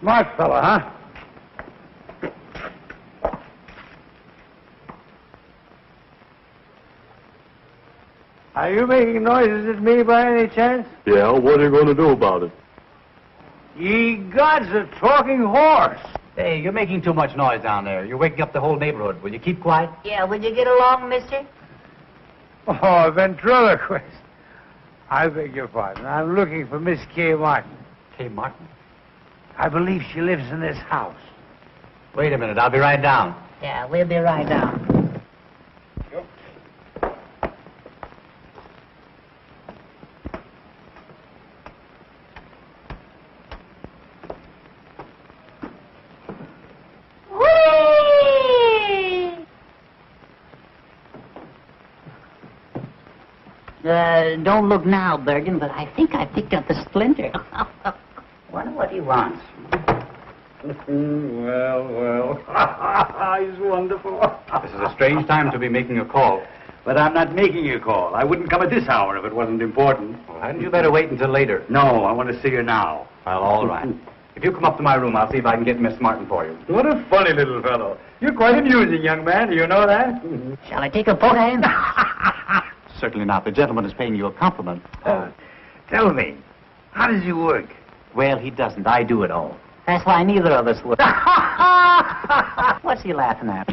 Smart fella, huh? Are you making noises at me by any chance? Yeah, what are you going to do about it? Ye gods, a talking horse. Hey, you're making too much noise down there. You're waking up the whole neighborhood. Will you keep quiet? Yeah, will you get along, mister? Oh, a ventriloquist. I beg your pardon. I'm looking for Miss Kay Martin. Kay Martin? I believe she lives in this house. Wait a minute. I'll be right down. Yeah, we'll be right down. Don't look now, Bergen, but I think I picked up the splinter. Wonder what he wants. Well. He's wonderful. This is a strange time to be making a call. But I'm not making a call. I wouldn't come at this hour if it wasn't important. Well, hadn't you better wait until later? No, I want to see her now. Well, all right. If you come up to my room, I'll see if I can get Miss Martin for you. What a funny little fellow. You're quite amusing, young man. Do you know that? Shall I take a photo in? Certainly not. The gentleman is paying you a compliment. Tell me, how does he work? Well, he doesn't. I do it all. That's why neither of us would. What's he laughing at?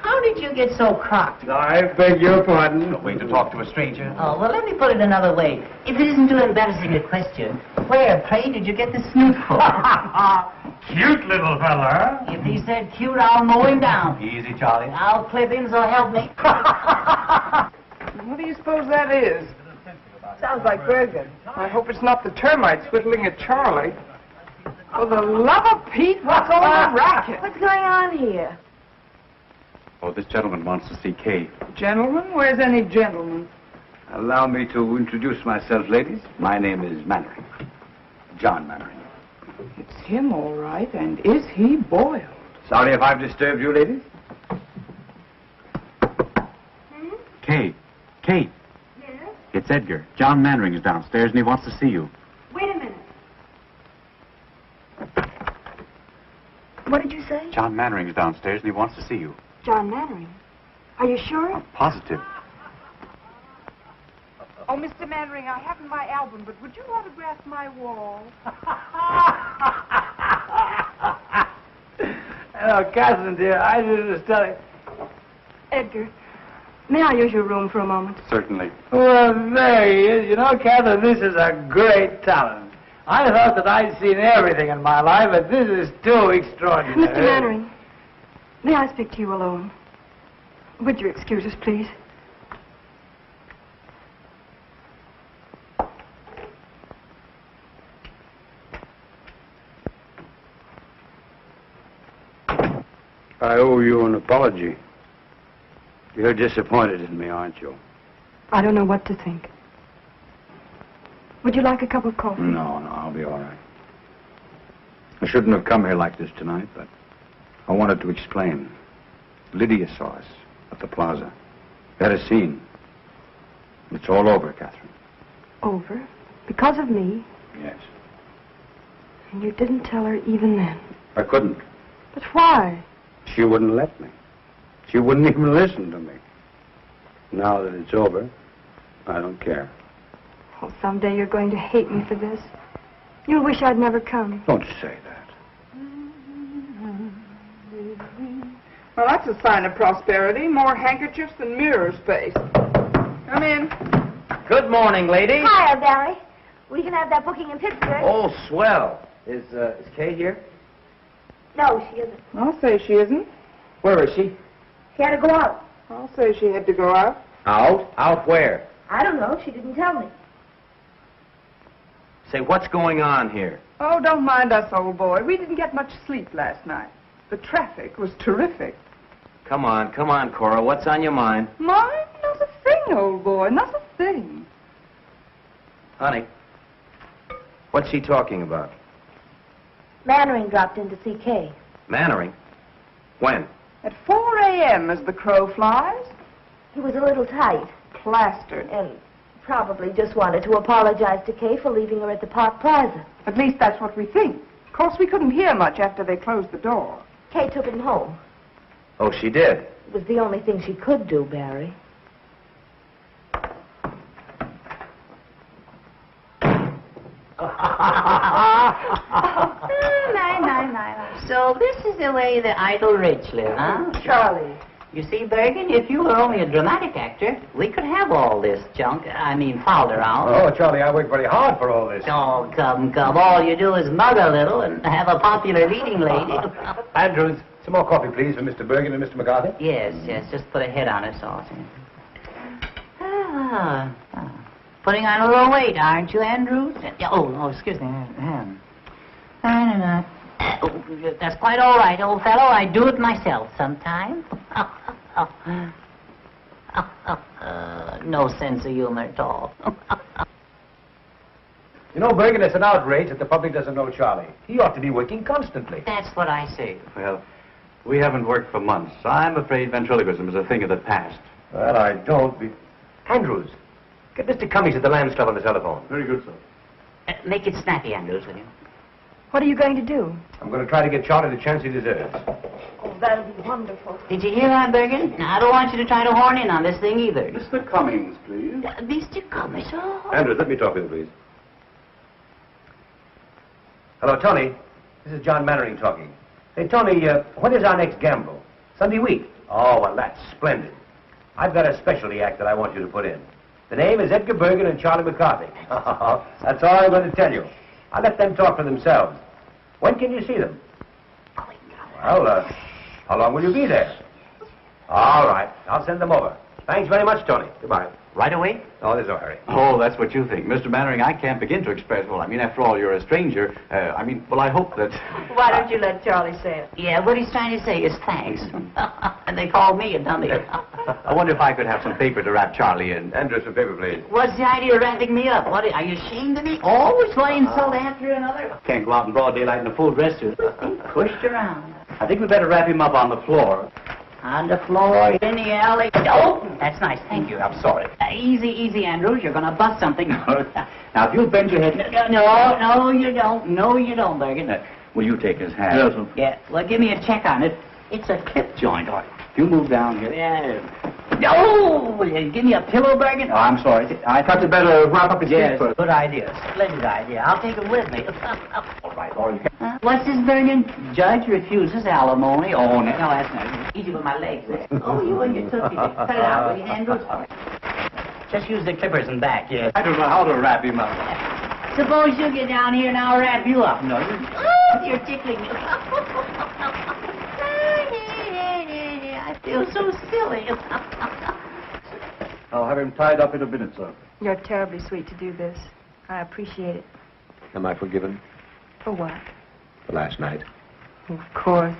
How did you get so crocked? I beg your pardon. No way to talk to a stranger. Oh, well, let me put it another way. If it isn't too embarrassing a question, where, pray, did you get the snoot for? Cute little fella. If he said cute, I'll mow him down. Easy, Charlie. I'll clip him, so help me. What do you suppose that is? Sounds like Bergen. I hope it's not the termites whittling at Charlie. For the love of Pete, what's all the racket? What's going on here? Oh, this gentleman wants to see Kay. Gentlemen? Where's any gentleman? Allow me to introduce myself, ladies. My name is Mannering. John Mannering. It's him, all right. And is he boiled? Sorry if I've disturbed you, ladies. Kay. Kay. Yes? It's Edgar. John Mannering is downstairs, and he wants to see you. Wait a minute. What did you say? John Mannering is downstairs, and he wants to see you. John Mannering. Are you sure? Positive. Oh, Mr. Mannering, I haven't my album, but would you autograph my wall? Hello, Catherine, dear. I was just telling... Edgar, may I use your room for a moment? Certainly. Well, there he is. You know, Catherine, this is a great talent. I thought that I'd seen everything in my life, but this is too extraordinary. Mr. Mannering, may I speak to you alone? Would you excuse us, please? I owe you an apology. You're disappointed in me, aren't you? I don't know what to think. Would you like a cup of coffee? No, I'll be all right. I shouldn't have come here like this tonight, but I wanted to explain. Lydia saw us at the plaza. We had a scene. It's all over, Catherine. Over? Because of me? Yes. And you didn't tell her even then? I couldn't. But why? She wouldn't let me. She wouldn't even listen to me. Now that it's over, I don't care. Oh, someday you're going to hate me for this. You'll wish I'd never come. Don't say that. Well, that's a sign of prosperity. More handkerchiefs than mirror space. Come in. Good morning, ladies. Hiya, Barry. We can have that booking in Pittsburgh. Oh, swell. Is Kay here? No, she isn't. I'll say she isn't. Where is she? She had to go out. I'll say she had to go out. Out? Out where? I don't know. She didn't tell me. Say, what's going on here? Oh, don't mind us, old boy. We didn't get much sleep last night. The traffic was terrific. Come on, Cora. What's on your mind? Mine? Not a thing, old boy. Not a thing. Honey, what's she talking about? Mannering dropped in to see Kay. Mannering? When? At 4 a.m. as the crow flies. He was a little tight. Plastered. And probably just wanted to apologize to Kay for leaving her at the Park Plaza. At least that's what we think. Of course, we couldn't hear much after they closed the door. Kay took him home. Oh, she did? It was the only thing she could do, Barry. So this is the way the idle rich live, huh? Charlie. You see, Bergen, if you were only a dramatic actor, we could have all this junk, fouled around. Oh, Charlie, I worked very hard for all this. Oh, come. All you do is mug a little and have a popular leading lady. Andrews, some more coffee, please, for Mr. Bergen and Mr. McCarthy. Yes, just put a head on it, so. Putting on a little weight, aren't you, Andrews? Oh, excuse me. That's quite all right, old fellow. I do it myself sometimes. No sense of humor at all. You know, Bergen, it's an outrage that the public doesn't know Charlie. He ought to be working constantly. That's what I say. Well, we haven't worked for months. I'm afraid ventriloquism is a thing of the past. Well, I don't be... Andrews, get Mr. Cummings at the Lambs Club on the telephone. Very good, sir. Make it snappy, Andrews, will you? What are you going to do? I'm going to try to get Charlie the chance he deserves. Oh, that'll be wonderful. Did you hear that, Bergen? Now, I don't want you to try to horn in on this thing either. Mr. Cummings, please. Mr. Cummings, oh. Andrews, let me talk with you, please. Hello, Tony. This is John Mannering talking. Hey, Tony, when is our next gamble? Sunday week? Oh, well, that's splendid. I've got a specialty act that I want you to put in. The name is Edgar Bergen and Charlie McCarthy. That's all I'm going to tell you. I'll let them talk for themselves. When can you see them? Well, how long will you be there? All right. I'll send them over. Thanks very much, Tony. Goodbye. Right away? Oh, there's no hurry. Oh, that's what you think. Mr. Mannering, I can't begin to express, after all, you're a stranger. I hope that... Why don't you let Charlie say it? Yeah, what he's trying to say is thanks. And they called me a dummy. I wonder if I could have some paper to wrap Charlie in. Andrews, some paper, please. What's the idea of wrapping me up? What, are you ashamed of me? Always one insult after another. Can't go out in broad daylight in a full dress suit. Pushed around. I think we'd better wrap him up on the floor. On the floor, in the alley. Oh, that's nice. Thank you. I'm sorry. Easy, Andrews. You're going to bust something. Now, if you'll bend your head... No, you don't. No, you don't, Bergen. Will you take his hand? Yes, sir. Yeah, well, give me a check on it. It's a clip joint. All right. If you move down here... Yeah. No! Will you give me a pillow, Bergen? Oh, I'm sorry. I thought you'd better wrap up his feet first. Good idea. Splendid idea. I'll take him with me. All right, you can... What's this, Bergen? Judge refuses alimony. Oh, no, that's not easy with my legs. Oh, you and your took Cut it out, will you, Andrews? Just use the clippers and back, yes. I don't know how to wrap him up. Suppose you get down here and I'll wrap you up. No, you're tickling me. I feel so silly. I'll have him tied up in a minute, sir. You're terribly sweet to do this. I appreciate it. Am I forgiven For what? for last night? Of course.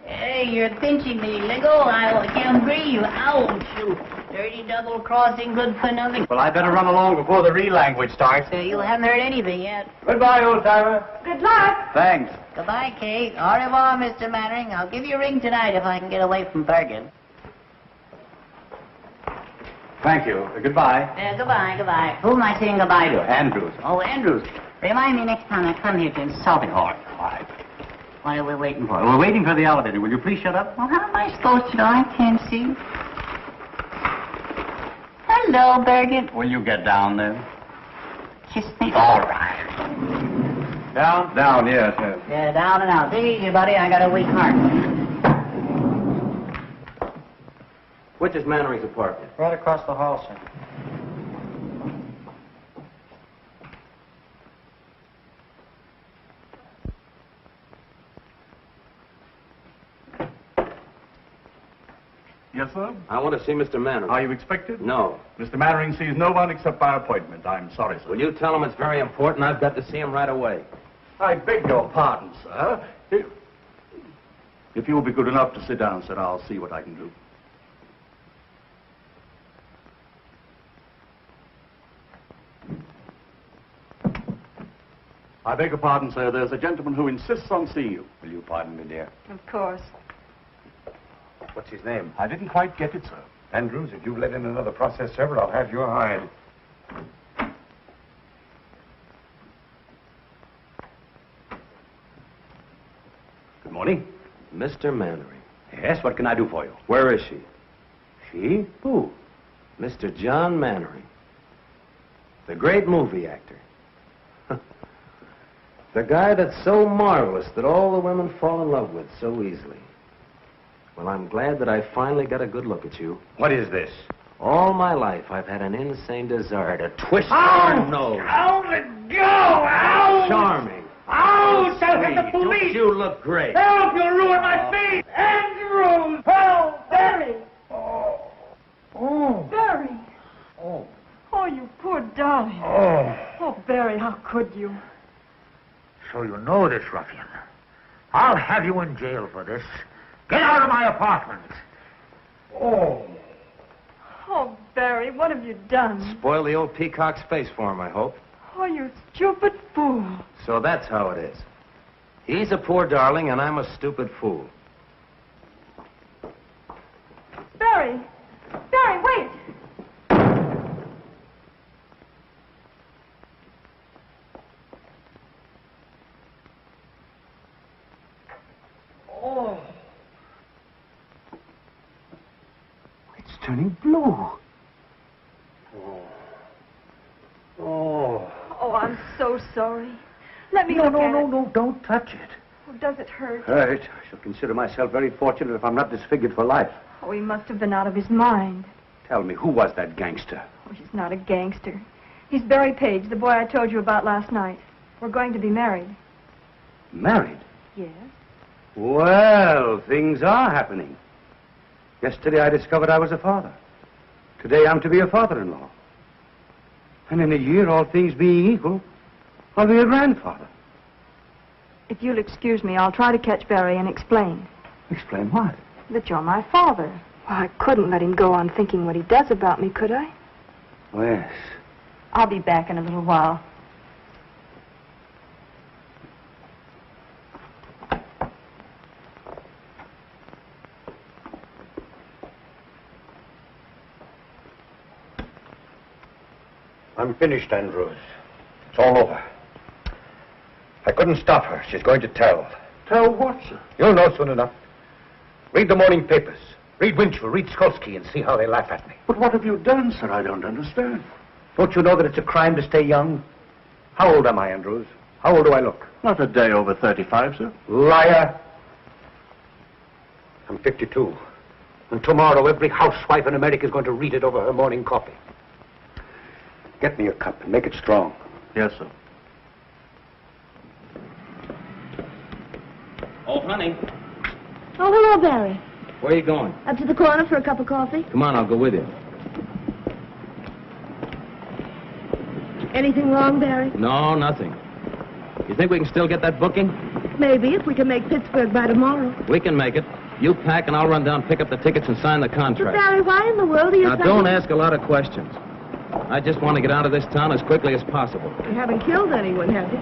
Hey, you're pinching me. Let go. I can't breathe. Ouch. You dirty double crossing, good for nothing. Well, I better run along before the real language starts. You haven't heard anything yet. Goodbye, old-timer. Good luck. Thanks. Goodbye, Kate. Au revoir, Mr. Mannering. I'll give you a ring tonight if I can get away from Bergen. Thank you. Goodbye. Goodbye. Who am I saying goodbye to? Andrews. Oh, Andrews. Remind me next time I come here to insult him. All right. What are we waiting for? We're waiting for the elevator. Will you please shut up? Well, how am I supposed to know? I can't see. Hello, Birgit. Will you get down there? Kiss me. All right. Down? Down, yes, yes. Yeah, down and out. Take it easy, buddy. I got a weak heart. Which is Mannering's apartment? Right across the hall, sir. Yes, sir? I want to see Mr. Mannering. Are you expected? No. Mr. Mannering sees no one except by appointment. I'm sorry, sir. Will you tell him it's very important? I've got to see him right away. I beg your pardon, sir. If you'll be good enough to sit down, sir, I'll see what I can do. I beg your pardon, sir. There's a gentleman who insists on seeing you. Will you pardon me, dear? Of course. What's his name? I didn't quite get it, sir. Andrews, if you let in another process server, I'll have your hide. Good morning. Mr. Mannering. Yes, what can I do for you? Where is she? She? Who? Mr. John Mannering. The great movie actor. The guy that's so marvelous that all the women fall in love with so easily. Well, I'm glad that I finally got a good look at you. What is this? All my life, I've had an insane desire to twist your nose. Out it go! Out! Charming. Out! I'll Sweet. have the police! Don't you look great? Help! You'll ruin my feet! Andrews! Help! Barry! Oh. Barry! Oh. Oh, you poor darling. Oh. Oh, Barry, how could you? So you know this ruffian. I'll have you in jail for this. Get out of my apartment. Oh. Oh, Barry, what have you done? Spoil the old peacock's face for him, I hope. Oh, you stupid fool. So that's how it is. He's a poor darling, and I'm a stupid fool. Barry! Barry, wait! Oh. It's turning blue. Oh. Oh. Oh, I'm so sorry. Let me No, look no, at no, it. no, don't touch it. Oh, does it hurt? Hurt. I shall consider myself very fortunate if I'm not disfigured for life. Oh, he must have been out of his mind. Tell me, who was that gangster? Oh, he's not a gangster. He's Barry Page, the boy I told you about last night. We're going to be married. Married? Yes? Well, things are happening. Yesterday I discovered I was a father. Today I'm to be a father-in-law. And in a year, all things being equal, I'll be a grandfather. If you'll excuse me, I'll try to catch Barry and explain. Explain what? That you're my father. Well, I couldn't let him go on thinking what he does about me, could I? Oh, yes. I'll be back in a little while. I'm finished, Andrews. It's all over. I couldn't stop her. She's going to tell. Tell what, sir? You'll know soon enough. Read the morning papers. Read Winchell, read Skolsky, and see how they laugh at me. But what have you done, sir? I don't understand. Don't you know that it's a crime to stay young? How old am I, Andrews? How old do I look? Not a day over 35, sir. Liar. I'm 52. And tomorrow every housewife in America is going to read it over her morning coffee. Get me a cup and make it strong. Yes, sir. Oh, honey, Oh, hello, Barry. where are you going? Up to the corner for a cup of coffee. Come on, I'll go with you. Anything wrong, Barry? No, nothing. You think we can still get that booking? Maybe, if we can make Pittsburgh by tomorrow. We can make it. You pack and I'll run down, pick up the tickets, and sign the But, contract. Barry, why in the world are you Now, don't ask a lot of questions. I just want to get out of this town as quickly as possible. You haven't killed anyone, have you?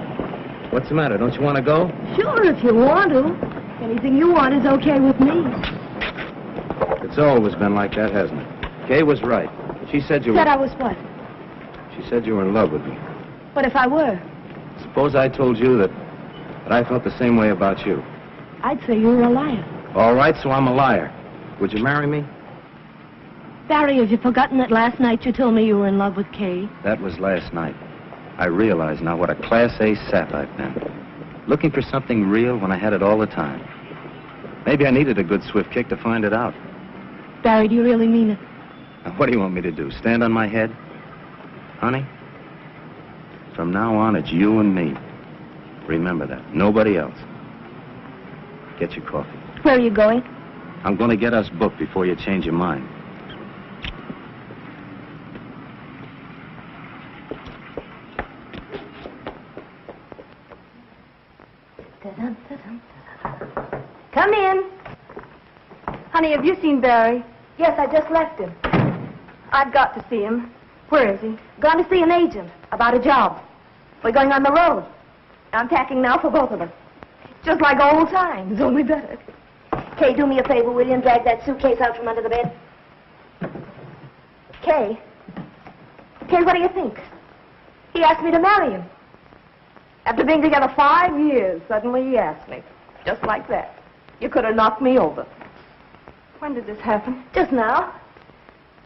What's the matter? Don't you want to go? Sure, if you want to. Anything you want is okay with me. It's always been like that, hasn't it? Kay was right. She said you Said I were... was what? She said you were in love with me. What if I were? Suppose I told you that I felt the same way about you. I'd say you were a liar. All right, so I'm a liar. Would you marry me? Barry, have you forgotten that last night you told me you were in love with Kay? That was last night. I realize now what a Class A sap I've been. Looking for something real when I had it all the time. Maybe I needed a good swift kick to find it out. Barry, do you really mean it? Now, what do you want me to do? Stand on my head? Honey, from now on, it's you and me. Remember that. Nobody else. Get your coffee. Where are you going? I'm going to get us booked before you change your mind. Come in. Honey, have you seen Barry? Yes, I just left him. I've got to see him. Where is he? Gone to see an agent about a job. We're going on the road. I'm packing now for both of us. Just like old times, only better. Kay, do me a favor, will you, and drag that suitcase out from under the bed? Kay? Kay, what do you think? He asked me to marry him. After being together 5 years, suddenly he asked me. Just like that. You could have knocked me over. When did this happen? Just now.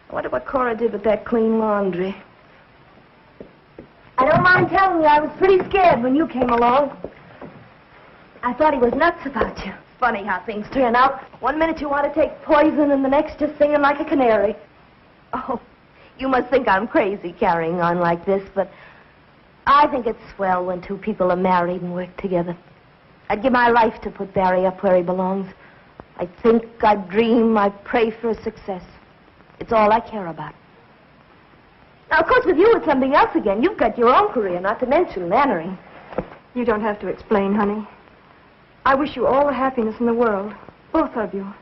I wonder what Cora did with that clean laundry. I don't mind telling you, I was pretty scared when you came along. I thought he was nuts about you. Funny how things turn out. 1 minute you want to take poison, and the next just singing like a canary. Oh, you must think I'm crazy carrying on like this, but I think it's swell when two people are married and work together. I'd give my life to put Barry up where he belongs. I think, I dream, I pray for his success. It's all I care about. Now, of course, with you, it's something else again. You've got your own career, not to mention Mannering. You don't have to explain, honey. I wish you all the happiness in the world. Both of you.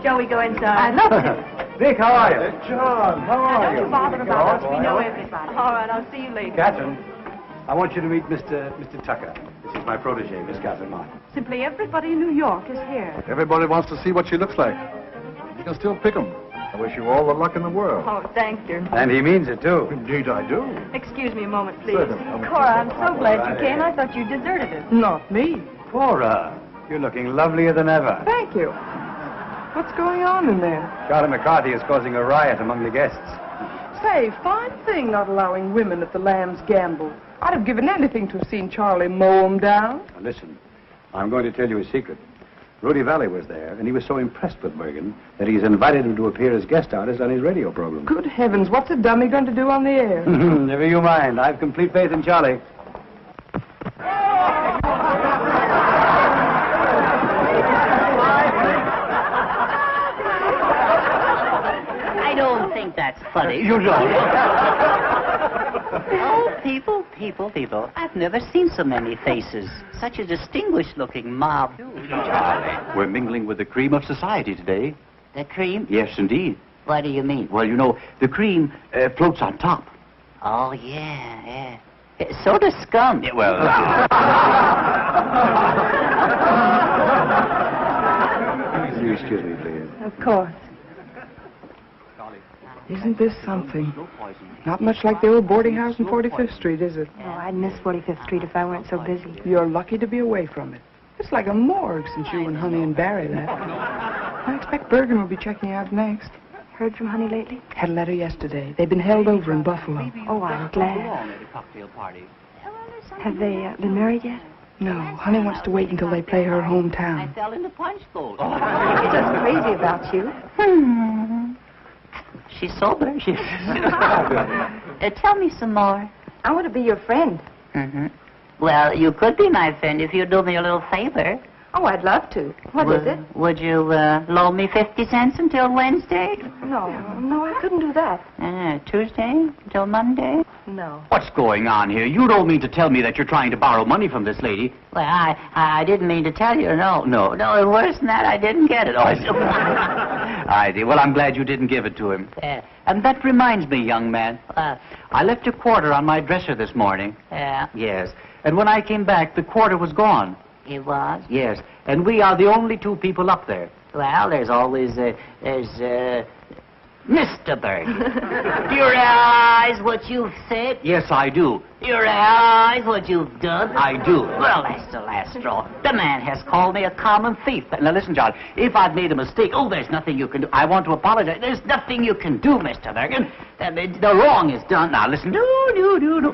Shall we go inside? I'd love to. Dick, how are you? John, how are Don't you bother about us. We know everybody. All right, I'll see you later. Catherine, I want you to meet Mr. Tucker. This is my protege, Miss Catherine Martin. Simply everybody in New York is here. Everybody wants to see what she looks like. You can still pick 'em. I wish you all the luck in the world. Oh, thank you. And he means it, too. Indeed I do. Excuse me a moment, please. Certainly. Cora, I'm so glad you came. I thought you deserted us. Not me. Cora, you're looking lovelier than ever. Thank you. What's going on in there? Charlie McCarthy is causing a riot among the guests. Say, fine thing not allowing women at the Lamb's gamble. I'd have given anything to have seen Charlie mow 'em down. Now, listen, I'm going to tell you a secret. Rudy Valley was there, and he was so impressed with Bergen that he's invited him to appear as guest artist on his radio program. Good heavens, what's a dummy going to do on the air? Never you mind. I've complete faith in Charlie. I don't think that's funny. You don't. Oh, people. I've never seen so many faces. Such a distinguished-looking mob. Charlie, we're mingling with the cream of society today. The cream? Yes, indeed. What do you mean? Well, you know, the cream floats on top. Oh, yeah. So does scum. Yeah, well... Excuse me, please. Of course. Isn't this something? Not much like the old boarding house in 45th Street, is it? Oh, I'd miss 45th Street if I weren't so busy. You're lucky to be away from it. It's like a morgue since you and Honey and Barry left. I expect Bergen will be checking out next. Heard from Honey lately? Had a letter yesterday. They've been held over in Buffalo. Oh, I'm glad. At a cocktail party. Have they been married yet? No, Honey wants to wait until they play her I hometown. fell in the punch bowl. She's just crazy about you. She's sober. Tell me some more. I want to be your friend. Mm-hmm. Well, you could be my friend if you'd do me a little favor. Oh, I'd love to. What is it? Would you loan me 50 cents until Wednesday? No, I couldn't do that. Tuesday until Monday? No. What's going on here? You don't mean to tell me that you're trying to borrow money from this lady? Well, I didn't mean to tell you. No, worse than that, I didn't get it. I see. Well, I'm glad you didn't give it to him. And that reminds me, young man. I left a quarter on my dresser this morning. Yeah? Yes. And when I came back, the quarter was gone. It was? Yes. And we are the only two people up there. Well, there's always, Mr. Berg. Do you realize what you've said? Yes, I do. Do you realize what you've done? I do. Well, that's the last straw. The man has called me a common thief. Now, listen, John, if I've made a mistake, there's nothing you can do. I want to apologize. There's nothing you can do, Mr. Bergen. The wrong is done. Now, listen. No.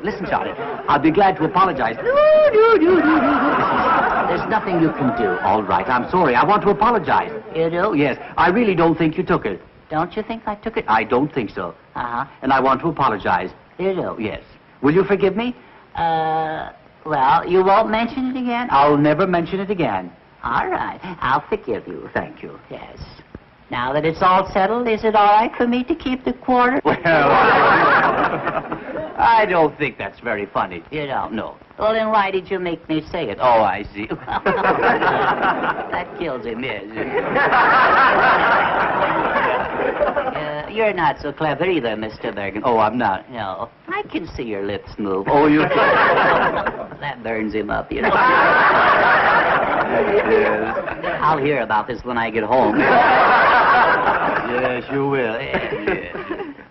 Listen, Charlie, I'll be glad to apologize. No. Listen, there's nothing you can do. All right, I'm sorry. I want to apologize. You do? Yes, I really don't think you took it. Don't you think I took it? I don't think so. Uh-huh. And I want to apologize. You do? Yes. Will you forgive me? Well, you won't mention it again? I'll never mention it again. All right. I'll forgive you. Thank you. Yes. Now that it's all settled, is it all right for me to keep the quarter? Well, I don't think that's very funny. You don't? No. Well, then why did you make me say it? Oh, I see. That kills him, yes. You're not so clever either, Mr. Bergen. Oh, I'm not. No. I can see your lips move. Oh, you That burns him up, you know. I'll hear about this when I get home. Yes, you will. Yes.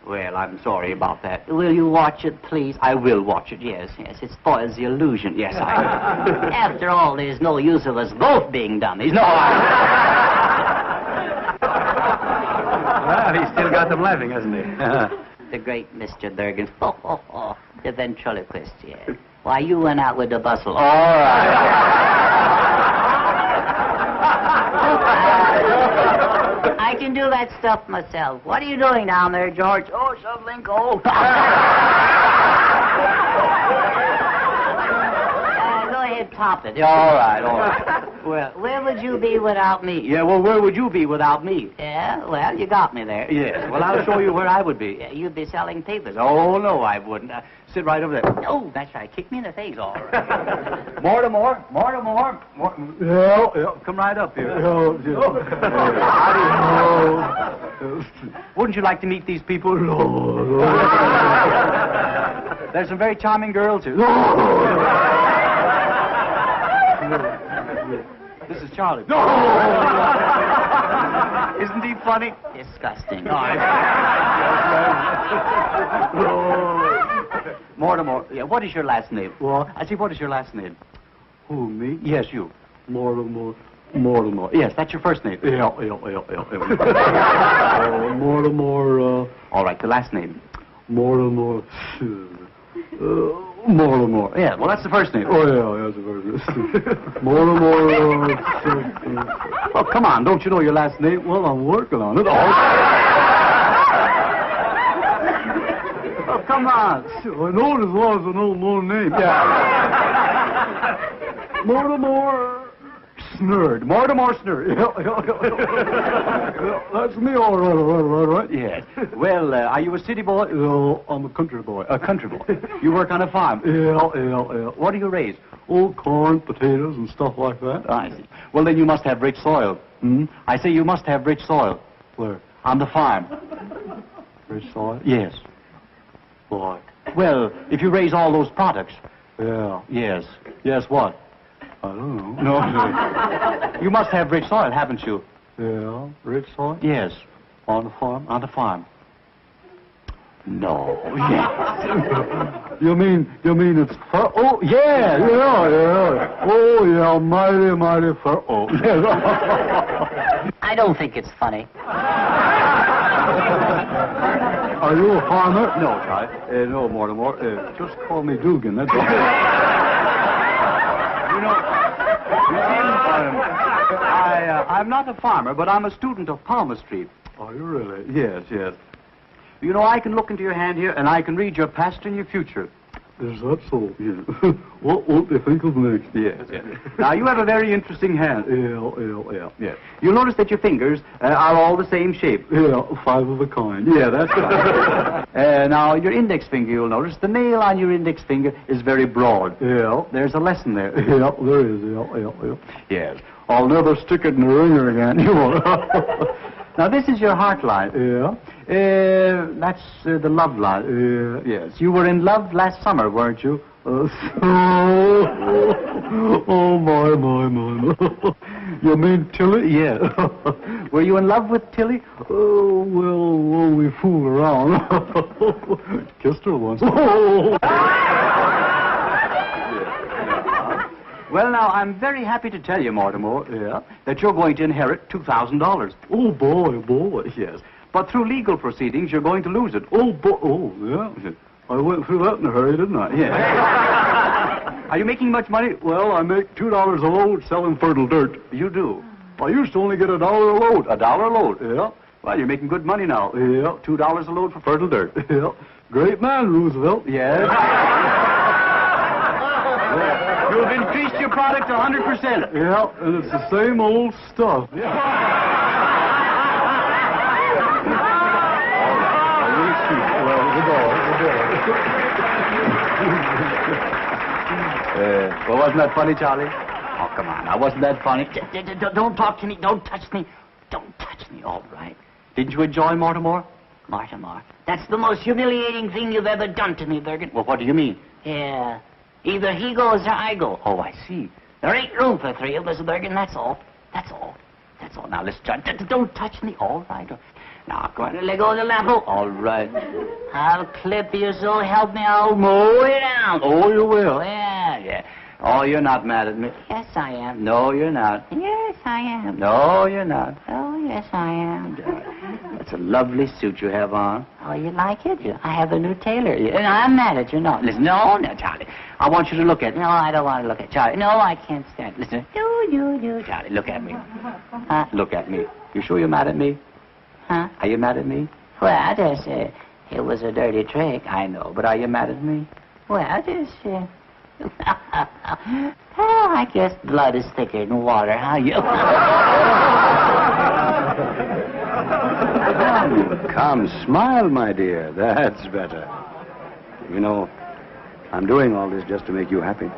Well, I'm sorry about that. Will you watch it, please? I will watch it, yes. Yes, it spoils the illusion. Yes, I After all, there's no use of us both being dummies. No, Well, he's still got them laughing, hasn't he? The great Mr. Bergen. The ventriloquist, yes. Why, you went out with the bustle. All right. I can do that stuff myself. What are you doing down there, George? Oh, shoveling coal. Go ahead, top it. All right. Well, where would you be without me? Yeah, well, where would you be without me? Yeah, well, you got me there. Yes. Well, I'll show you where I would be. You'd be selling papers. Oh, no, I wouldn't. Sit right over there. Oh, that's right. Kick me in the face. All right. Mortimer. Yeah, come right up here. Wouldn't you like to meet these people? There's some very charming girls here. This is Charlie. Isn't he funny? Disgusting. Mortimer, yeah, what is your last name? What? I see, what is your last name? Who, me? Yes, you. Mortimer. Yes, that's your first name. Yeah. Mortimer, All right, the last name. Mortimer. Yeah, well, that's the first name. Oh, yeah, that's the first name. Mortimer, Oh, come on, don't you know your last name? Well, I'm working on it. Oh, come on. I know it as well as I know my name. Yeah. Mortimer Snurd. That's me, all right. Yes. Well, are you a city boy? No, I'm a country boy. A country boy. You work on a farm? Yeah. What do you raise? Oh, corn, potatoes, and stuff like that. I see. Well, then you must have rich soil. Hmm? I say you must have rich soil. Where? On the farm. Rich soil? Yes. Why? Well, if you raise all those products. Yeah. Yes. Yes, what? I don't know. No. You must have rich soil, haven't you? Yeah, rich soil? Yes. On the farm? On the farm. No. Yes. You mean it's fur? Oh, yeah. Oh, yeah, mighty fur. Oh, yeah. I don't think it's funny. Are you a farmer? No, Charlie. No, Mortimer. Just call me Dugan. That's all. I'm not a farmer, but I'm a student of palmistry. Are you really? Yes. You know, I can look into your hand here, and I can read your past and your future. Is that so? Yeah. What do you think of next? Yes, yes. Now, you have a very interesting hand. Yeah. Yes. You'll notice that your fingers are all the same shape. Yeah, 5 of a kind. Yeah, that's right. Now, your index finger, you'll notice, the nail on your index finger is very broad. Yeah. There's a lesson there. Yeah, there is. Yeah. Yes. I'll never stick it in the ringer again. You won't. Now, this is your heart line. Yeah. That's the love line. Yes. You were in love last summer, weren't you? Oh, my. You mean Tilly? Yeah. Were you in love with Tilly? Oh, well, we fooled around. Kissed her once. Well, now, I'm very happy to tell you, Mortimer, that you're going to inherit $2,000. Oh, boy. Yes. But through legal proceedings, you're going to lose it. Oh, yeah. I went through that in a hurry, didn't I? Yeah. Are you making much money? Well, I make $2 a load selling fertile dirt. You do? I used to only get $1 a load. $1 a load? Yeah. Well, you're making good money now. Yeah. $2 a load for fertile dirt. Yeah. Great man, Roosevelt. Yes. You've increased your product 100%. Yeah, and it's the same old stuff. Well, wasn't that funny, Charlie? Oh, come on. Now, wasn't that funny? Don't talk to me. Don't touch me. Don't touch me, all right. Didn't you enjoy Mortimer? Mortimer, that's the most humiliating thing you've ever done to me, Bergen. Well, what do you mean? Yeah. Either he goes or I go. Oh, I see. There ain't room for 3 of us, Bergen, that's all. That's all. Now, listen, John, don't touch me. All right. Now, go on and let go of the lamp. All right. I'll clip you, so help me, I'll mow you down. Oh, you will? Yeah. Oh, you're not mad at me? Yes, I am. No, you're not. Yes, I am. No, you're not. Oh, yes, I am. That's a lovely suit you have on. Oh, you like it? I have a new tailor. And I'm mad at you. No, listen, no, Charlie. I want you to look at me. No, I don't want to look at Charlie. No, I can't stand it. Listen. You. Charlie, look at me. Huh? Look at me. You sure you're mad at me? Huh? Are you mad at me? Well, it was a dirty trick. I know, but are you mad at me? Well, well, I guess blood is thicker than water, huh? Come, smile, my dear. That's better. You know, I'm doing all this just to make you happy.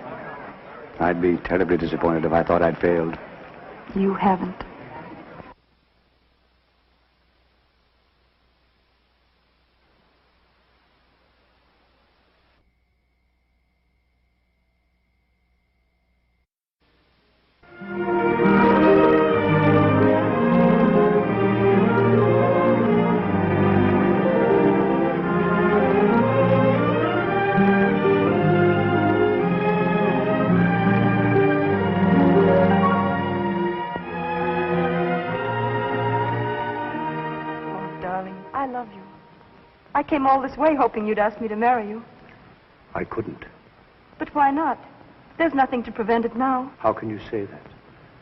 I'd be terribly disappointed if I thought I'd failed. You haven't. I came all this way hoping you'd ask me to marry you. I couldn't. But why not? There's nothing to prevent it now. How can you say that?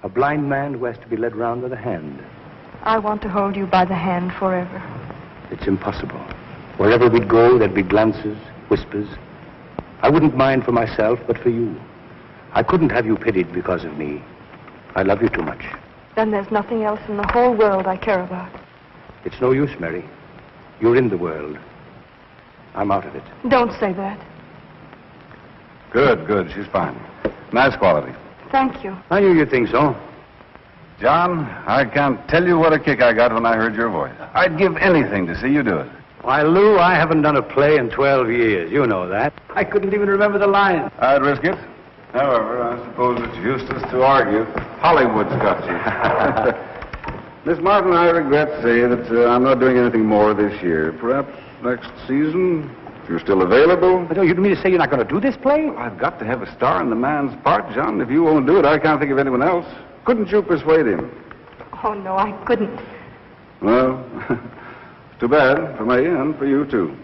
A blind man who has to be led round with a hand. I want to hold you by the hand forever. It's impossible. Wherever we'd go, there'd be glances, whispers. I wouldn't mind for myself, but for you. I couldn't have you pitied because of me. I love you too much. Then there's nothing else in the whole world I care about. It's no use, Mary. You're in the world. I'm out of it. Don't say that. Good. She's fine. Nice quality. Thank you. I knew you'd think so. John, I can't tell you what a kick I got when I heard your voice. I'd give anything to see you do it. Why, Lou, I haven't done a play in 12 years. You know that. I couldn't even remember the lines. I'd risk it. However, I suppose it's useless to argue. Hollywood's got you. Miss Martin, I regret to say that I'm not doing anything more this year. Perhaps next season, if you're still available. But you mean to say you're not going to do this play? Well, I've got to have a star in the man's part, John. If you won't do it, I can't think of anyone else. Couldn't you persuade him? Oh, no, I couldn't. Well, it's too bad for me and for you, too.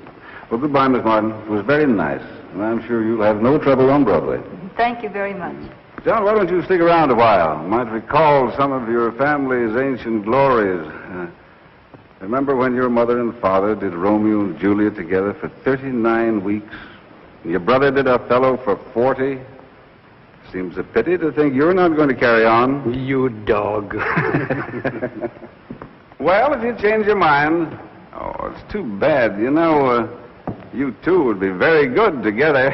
Well, goodbye, Miss Martin. It was very nice, and I'm sure you'll have no trouble on Broadway. Thank you very much. John, why don't you stick around a while? You might recall some of your family's ancient glories. Remember when your mother and father did Romeo and Juliet together for 39 weeks? Your brother did Othello for 40. Seems a pity to think you're not going to carry on. You dog. Well, if you change your mind... Oh, it's too bad. You know, you two would be very good together.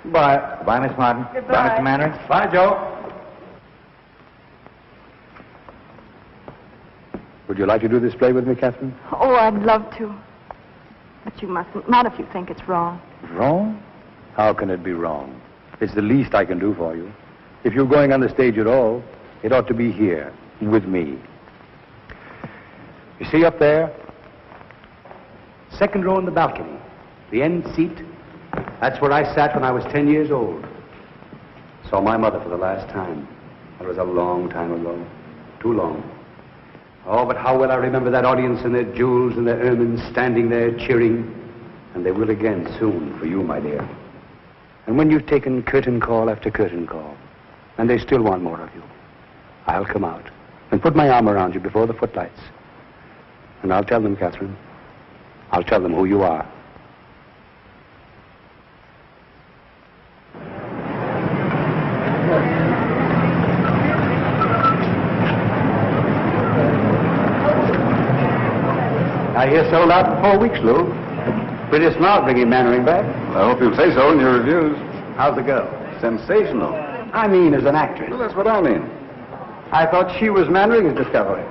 Bye. Bye, Miss Martin. Goodbye. Bye, Mr. Mannering. Bye, Joe. Would you like to do this play with me, Catherine? Oh, I'd love to. But you mustn't. Not if you think it's wrong. Wrong? How can it be wrong? It's the least I can do for you. If you're going on the stage at all, it ought to be here, with me. You see up there? Second row in the balcony. The end seat. That's where I sat when I was 10 years old. Saw my mother for the last time. That was a long time ago. Too long. Oh, but how well I remember that audience and their jewels and their ermines standing there cheering. And they will again soon for you, my dear. And when you've taken curtain call after curtain call, and they still want more of you, I'll come out and put my arm around you before the footlights. And I'll tell them, Catherine, I'll tell them who you are. I hear sold out in 4 weeks, Lou. Pretty smart bringing Mannering back. I hope you'll say so in your reviews. How's the girl? Sensational. I mean, as an actress. Well, that's what I mean. I thought she was Mannering's discovery.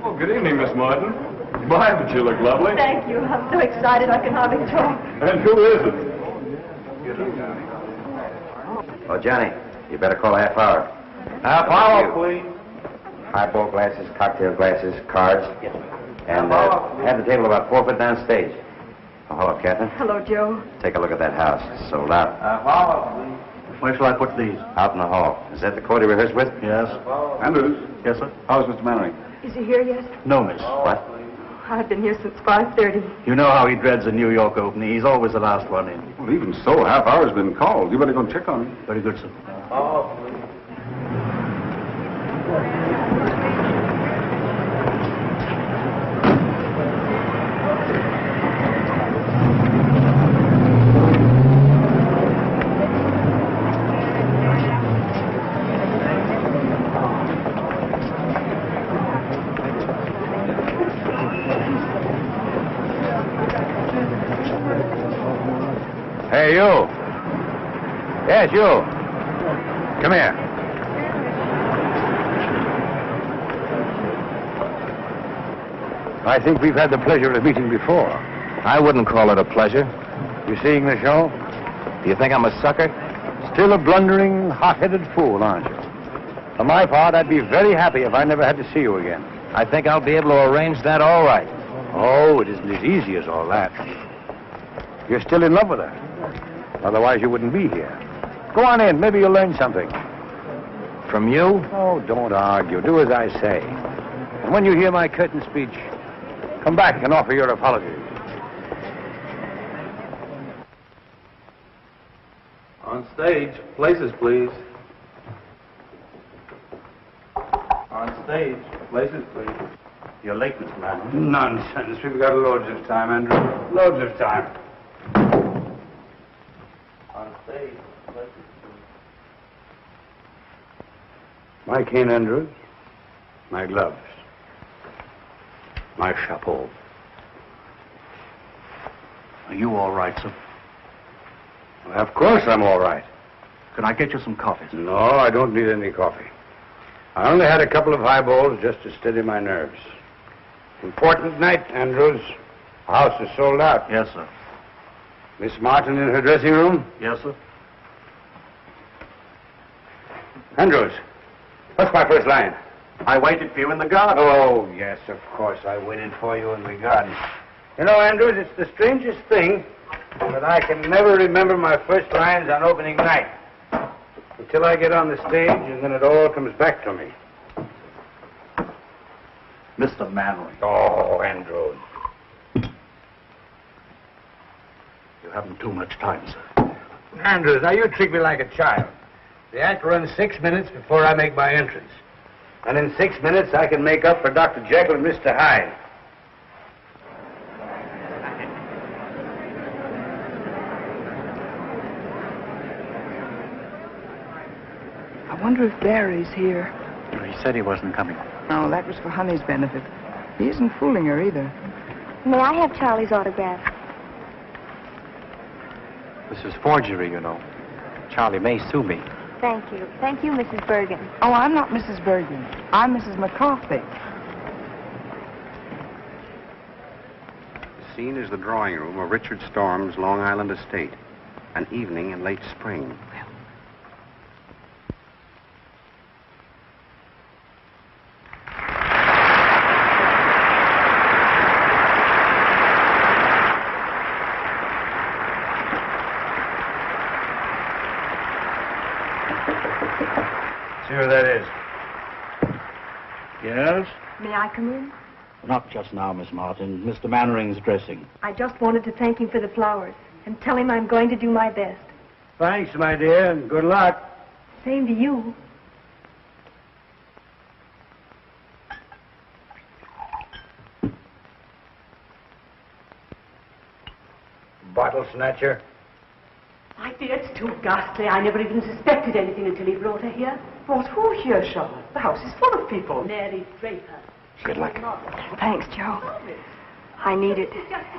Oh, good evening, Miss Martin. My, but you look lovely. Thank you. I'm so excited I can hardly talk. And who isn't? Oh, Johnny, you better call a half hour. Half hour, please. Highball glasses, cocktail glasses, cards. And have the table about 4 foot down stage. Oh, hello, Catherine. Hello, Joe. Take a look at that house. It's sold out. Half hour, please. Where shall I put these? Out in the hall. Is that the court he rehearsed with? Yes. Andrews. Yes, sir? How's Mr. Mannering? Is he here yet? No, miss. What? I've been here since 5:30. You know how he dreads a New York opening. He's always the last one in. Well, even so, half hour's been called. You better go check on him. Very good, sir. Hey, you. Yes, you. Come here. I think we've had the pleasure of meeting before. I wouldn't call it a pleasure. You seeing the show? Do you think I'm a sucker? Still a blundering, hot-headed fool, aren't you? For my part, I'd be very happy if I never had to see you again. I think I'll be able to arrange that all right. Oh, it isn't as easy as all that. You're still in love with her. Otherwise, you wouldn't be here. Go on in. Maybe you'll learn something. From you? Oh, don't argue. Do as I say. And when you hear my curtain speech, come back and offer your apologies. On stage. Places, please. On stage. Places, please. You're late, Mr. Manning. Nonsense. We've got loads of time, Andrew. Loads of time. On stage. Places, please. My cane, Andrews. My gloves. My chapeau. Are you all right, sir? Well, of course I'm all right. Can I get you some coffee, sir? No, I don't need any coffee. I only had a couple of highballs just to steady my nerves. Important night, Andrews. The house is sold out. Yes, sir. Miss Martin in her dressing room? Yes, sir. Andrews, what's my first line? I waited for you in the garden. Oh, yes, of course. I waited for you in the garden. You know, Andrews, it's the strangest thing, but I can never remember my first lines on opening night. Until I get on the stage, and then it all comes back to me. Mr. Manley. Oh, Andrews. You haven't too much time, sir. Andrews, now you treat me like a child. The act runs 6 minutes before I make my entrance. And in 6 minutes, I can make up for Dr. Jekyll and Mr. Hyde. I wonder if Barry's here. He said he wasn't coming. Oh, that was for Honey's benefit. He isn't fooling her either. May I have Charlie's autograph? This is forgery, you know. Charlie may sue me. Thank you. Thank you, Mrs. Bergen. Oh, I'm not Mrs. Bergen. I'm Mrs. McCarthy. The scene is the drawing room of Richard Storm's Long Island estate. An evening in late spring. See who that is. Yes? May I come in? Not just now, Miss Martin. Mr. Mannering's dressing. I just wanted to thank him for the flowers and tell him I'm going to do my best. Thanks, my dear, and good luck. Same to you. Bottle snatcher. My dear, it's too ghastly. I never even suspected anything until he brought her here. Brought who here, Charlotte? The house is full of people. Mary Draper. Good luck. Thanks, Joe. I need it.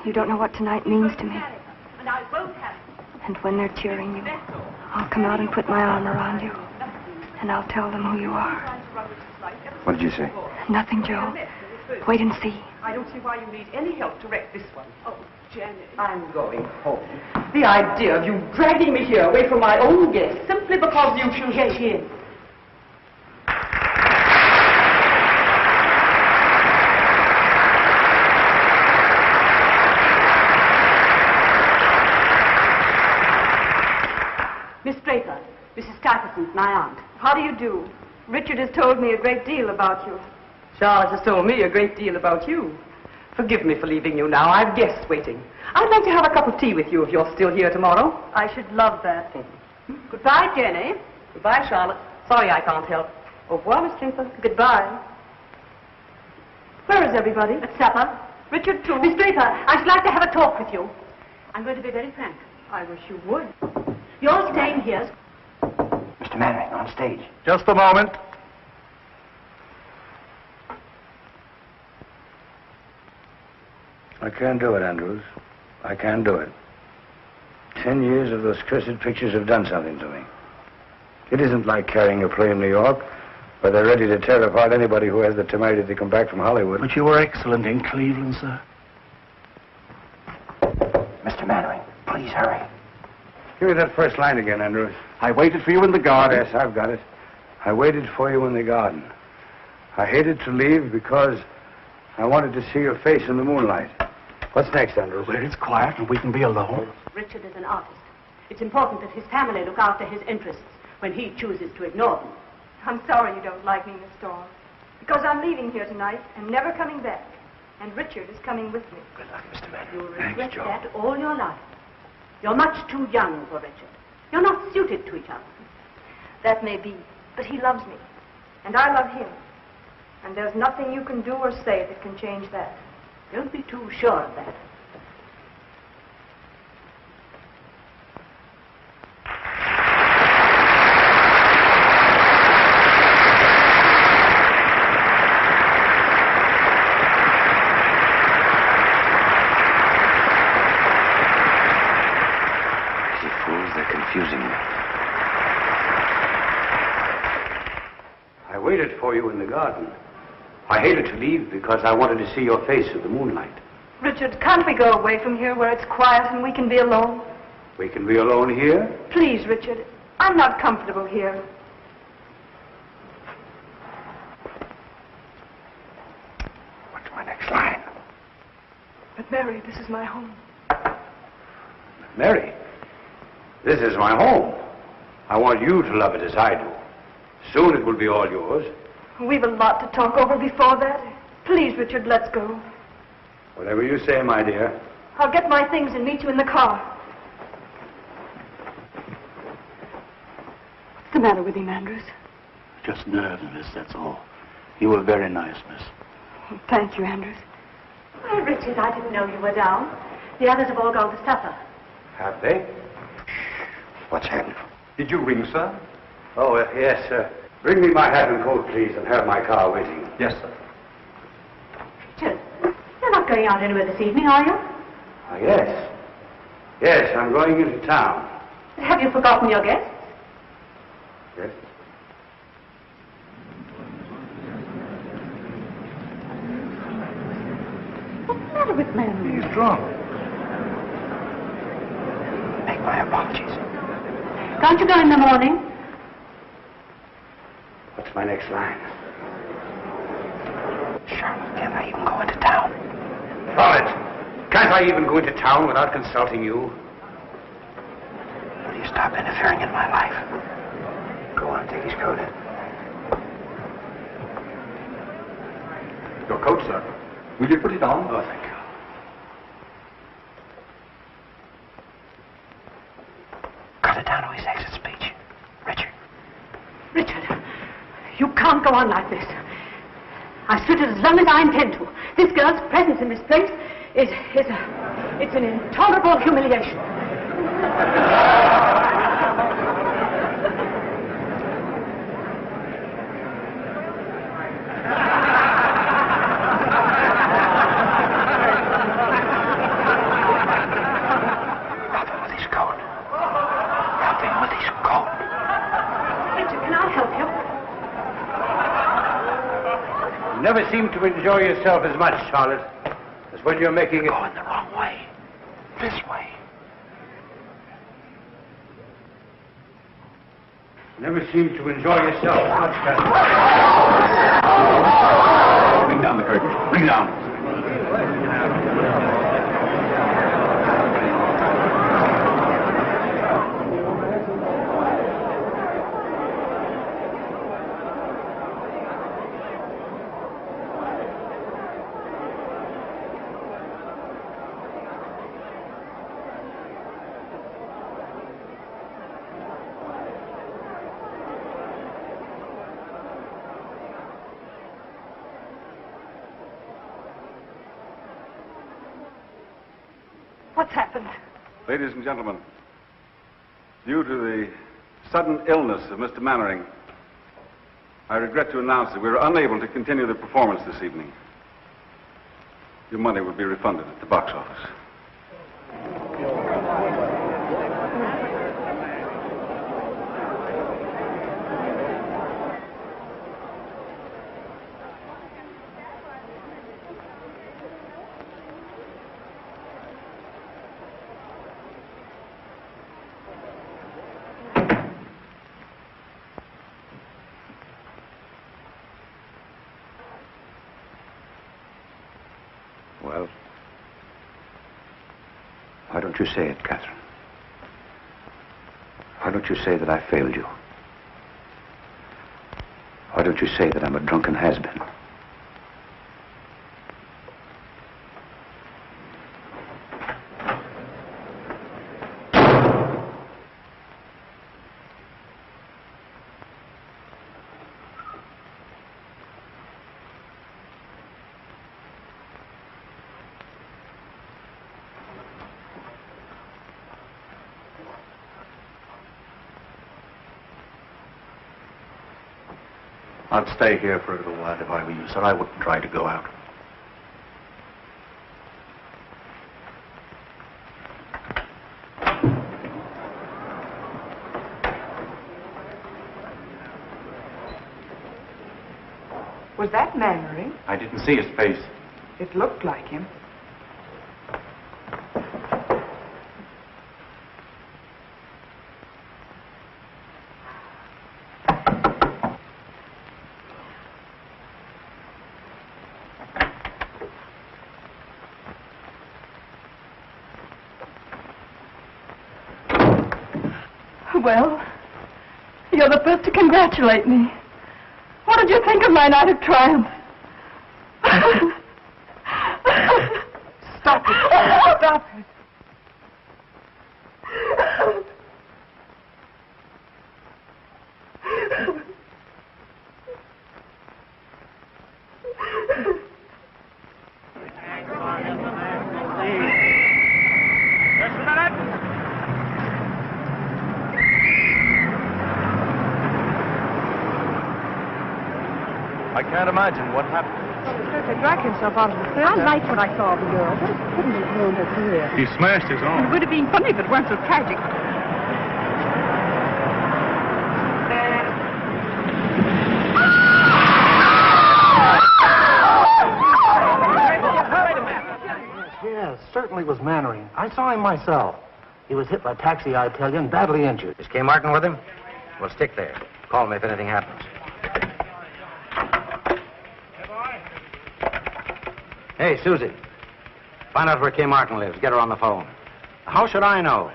You don't know what tonight means to me. And I won't have it. And when they're cheering you, I'll come out and put my arm around you. And I'll tell them who you are. What did you say? Nothing, Joe. Wait and see. I don't see why you need any help to wreck this one. Oh, Jenny. I'm going home. The idea of you dragging me here away from my own guests simply because you should get in. Miss Draper, Mrs. Stuyvesant, my aunt. How do you do? Richard has told me a great deal about you. Charlotte has told me a great deal about you. Forgive me for leaving you now. I've guests waiting. I'd like to have a cup of tea with you if you're still here tomorrow. I should love that. Goodbye, Jenny. Goodbye, Charlotte. Sorry I can't help. Au revoir, Miss Trimper. Goodbye. Where is everybody? At supper. Richard, too. Miss Draper, I should like to have a talk with you. I'm going to be very frank. I wish you would. You're staying here. Mr. Mannering, on stage. Just a moment. I can't do it, Andrews. I can't do it. 10 years of those cursed pictures have done something to me. It isn't like carrying a play in New York, where they're ready to tear apart anybody who has the temerity to come back from Hollywood. But you were excellent in Cleveland, sir. Mr. Mannering, please hurry. Give me that first line again, Andrews. I waited for you in the garden. Yes, I've got it. I waited for you in the garden. I hated to leave because I wanted to see your face in the moonlight. What's next, Andrews? Where it's quiet and we can be alone. Richard is an artist. It's important that his family look after his interests when he chooses to ignore them. I'm sorry you don't like me, Miss Storm. Because I'm leaving here tonight and never coming back. And Richard is coming with me. Good luck, Mr. Manning. You'll regret that all your life. You're much too young for Richard. You're not suited to each other. That may be, but he loves me. And I love him. And there's nothing you can do or say that can change that. Don't be too sure of that. You fools, they're confusing me. I waited for you in the garden. I hated to leave because I wanted to see your face in the moonlight. Richard, can't we go away from here where it's quiet and we can be alone? We can be alone here? Please, Richard. I'm not comfortable here. What's my next line? But Mary Mary, this is my home. Mary, this is my home. I want you to love it as I do. Soon it will be all yours. We've a lot to talk over before that. Please, Richard, let's go. Whatever you say, my dear. I'll get my things and meet you in the car. What's the matter with him, Andrews? Just nerves, miss, that's all. You were very nice, miss. Oh, thank you, Andrews. Why, Richard, I didn't know you were down. The others have all gone to supper. Have they? What's happened? Did you ring, sir? Oh, yes, sir. Bring me my hat and coat, please, and have my car waiting. Yes, sir. Richard, you're not going out anywhere this evening, are you? Ah, yes. Yes, I'm going into town. Have you forgotten your guests? Yes? What's the matter with Mary? He's drunk. Make my apologies. Can't you go in the morning? What's my next line? Charlotte, can't I even go into town? Charlotte, can't I even go into town without consulting you? Will you stop interfering in my life? Go on, take his coat. Your coat, sir. Will you put it on? Oh, thank you. Cut it down to his exit speech. Richard. Richard, you can't go on like this. I stood it as long as I intend to. This girl's presence in this place it's an intolerable humiliation. Never seem to enjoy yourself as much, Charlotte, as when you're making it... Going the wrong way. This way. Never seem to enjoy yourself as much, Catherine. Bring down the curtain. Bring down. What's happened? Ladies and gentlemen, due to the sudden illness of Mr. Mannering, I regret to announce that we are unable to continue the performance this evening. Your money will be refunded at the box office. Well, why don't you say it, Catherine? Why don't you say that I failed you? Why don't you say that I'm a drunken has-been? I'd stay here for a little while if I were you, sir. I wouldn't try to go out. Was that Mannering? I didn't see his face. It looked like him. Well, you're the first to congratulate me. What did you think of my night of triumph? Stop it. Stop it. Just a minute. I can't imagine what happened. He drank himself out of the theater. I liked what I saw of the girl, but it couldn't have ruined her career. He smashed his It arm. would have been funny if it weren't so tragic. Yes, certainly was Mannering. I saw him myself. He was hit by a taxi, I tell you, and badly injured. Is Kay Martin with him? Well, stick there. Call me if anything happens. Hey, Susie. Find out where Kay Martin lives. Get her on the phone. How should I know?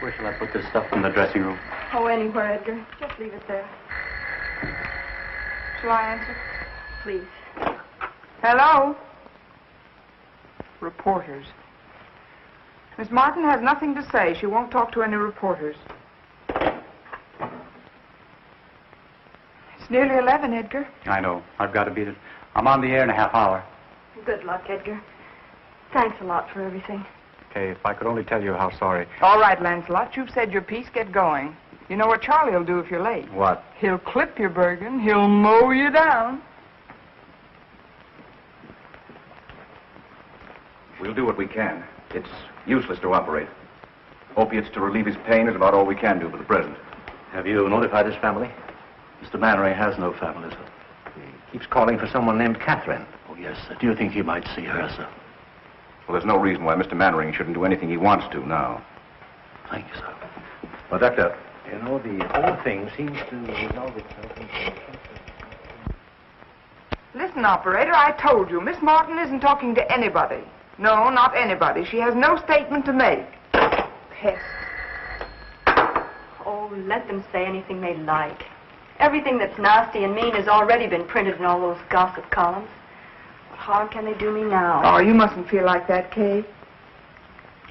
Where shall I put this stuff in the dressing room? Oh, anywhere, Edgar. Just leave it there. Shall I answer? Please. Hello? Reporters. Miss Martin has nothing to say. She won't talk to any reporters. It's nearly 11, Edgar. I know. I've got to beat it. I'm on the air in a half hour. Good luck, Edgar. Thanks a lot for everything. Okay, if I could only tell you how sorry. All right, Lancelot, you've said your piece. Get going. You know what Charlie will do if you're late. What? He'll clip your Bergen. He'll mow you down. We'll do what we can. It's useless to operate. Opiates to relieve his pain is about all we can do for the present. Have you notified his family? Mr. Mannering has no family, sir. He keeps calling for someone named Catherine. Oh, yes, sir. Do you think he might see her, sir? Well, there's no reason why Mr. Mannering shouldn't do anything he wants to now. Thank you, sir. Well, Doctor, You know, the whole thing seems to resolve itself into... Listen, operator, I told you, Miss Martin isn't talking to anybody. No, not anybody. She has no statement to make. Pest. Oh, let them say anything they like. Everything that's nasty and mean has already been printed in all those gossip columns. What harm can they do me now? Oh, you mustn't feel like that, Kay.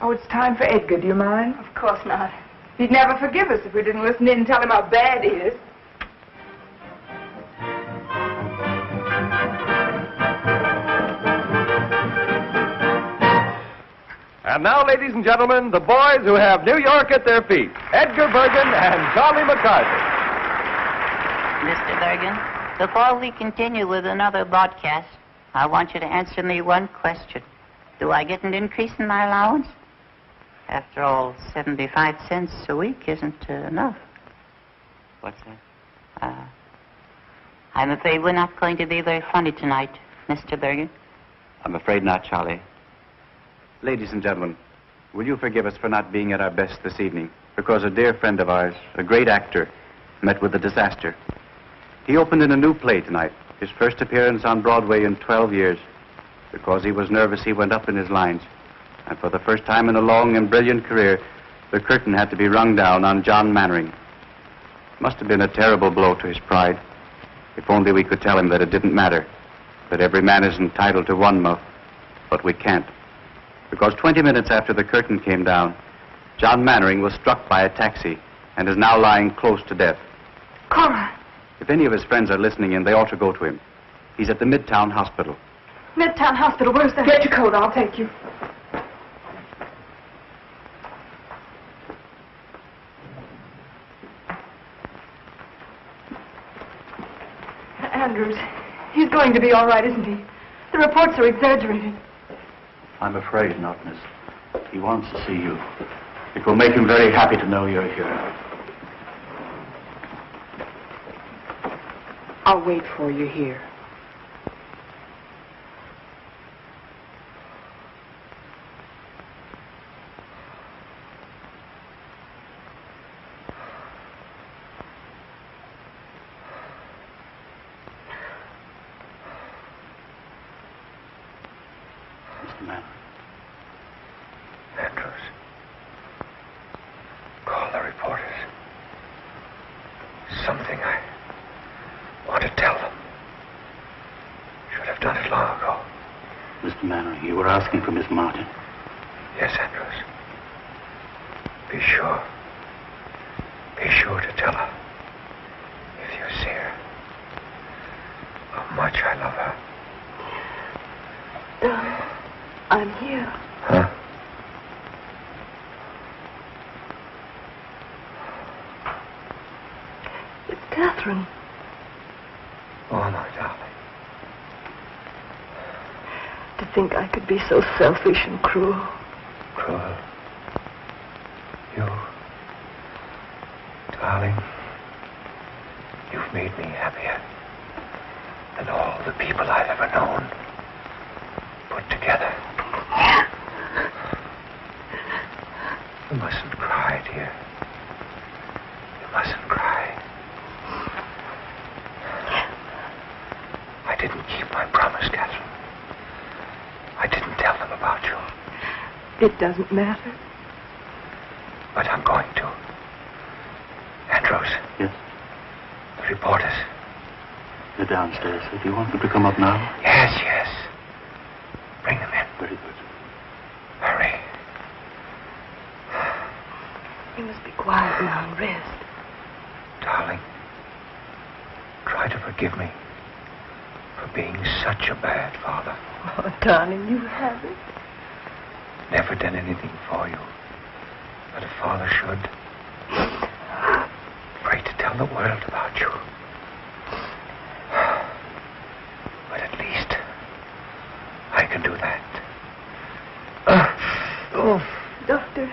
Oh, it's time for Edgar. Do you mind? Of course not. He'd never forgive us if we didn't listen in and tell him how bad he is. And now, ladies and gentlemen, the boys who have New York at their feet, Edgar Bergen and Charlie McCarthy. Mr. Bergen, before we continue with another broadcast, I want you to answer me one question. Do I get an increase in my allowance? After all, 75 cents a week isn't enough. What's that? I'm afraid we're not going to be very funny tonight, Mr. Bergen. I'm afraid not, Charlie. Ladies and gentlemen, will you forgive us for not being at our best this evening? Because a dear friend of ours, a great actor, met with a disaster. He opened in a new play tonight, his first appearance on Broadway in 12 years. Because he was nervous, he went up in his lines. And for the first time in a long and brilliant career, the curtain had to be rung down on John Mannering. Must have been a terrible blow to his pride. If only we could tell him that it didn't matter, that every man is entitled to one mouth, but we can't. Because 20 minutes after the curtain came down, John Mannering was struck by a taxi and is now lying close to death. Cora. If any of his friends are listening in, they ought to go to him. He's at the Midtown Hospital. Midtown Hospital, where's that? Get your coat, I'll take you. Andrews, he's going to be all right, isn't he? The reports are exaggerated. I'm afraid not, miss. He wants to see you. It will make him very happy to know you're here. I'll wait for you here. Mr. Manning. Andrews. Call the reporters. Something I want to tell them. Should have done it long ago. Mr. Mannering, you were asking for Miss Martin. Yes, Andrews. Be sure. Be sure to tell her. If you see her. How much I love her. I'm here. Huh? It's Catherine. Oh, my darling. To think I could be so selfish and cruel. Cruel. You. Darling. You've made me happier than all the people I've ever known. Put together. You mustn't cry, dear. You mustn't cry. I didn't keep my promise, Catherine. I didn't tell them about you. It doesn't matter. But I'm going to. Andrews. Yes? The reporters. They're downstairs. Do you want them to come up now? Yes, yes. Bring them in. Very good. Hurry. You must be quiet now and rest. Darling, try to forgive me for being such a bad father. Oh, darling, you haven't. Never done anything for you that a father should. Afraid to tell the world about you. But at least I can do that. Doctor.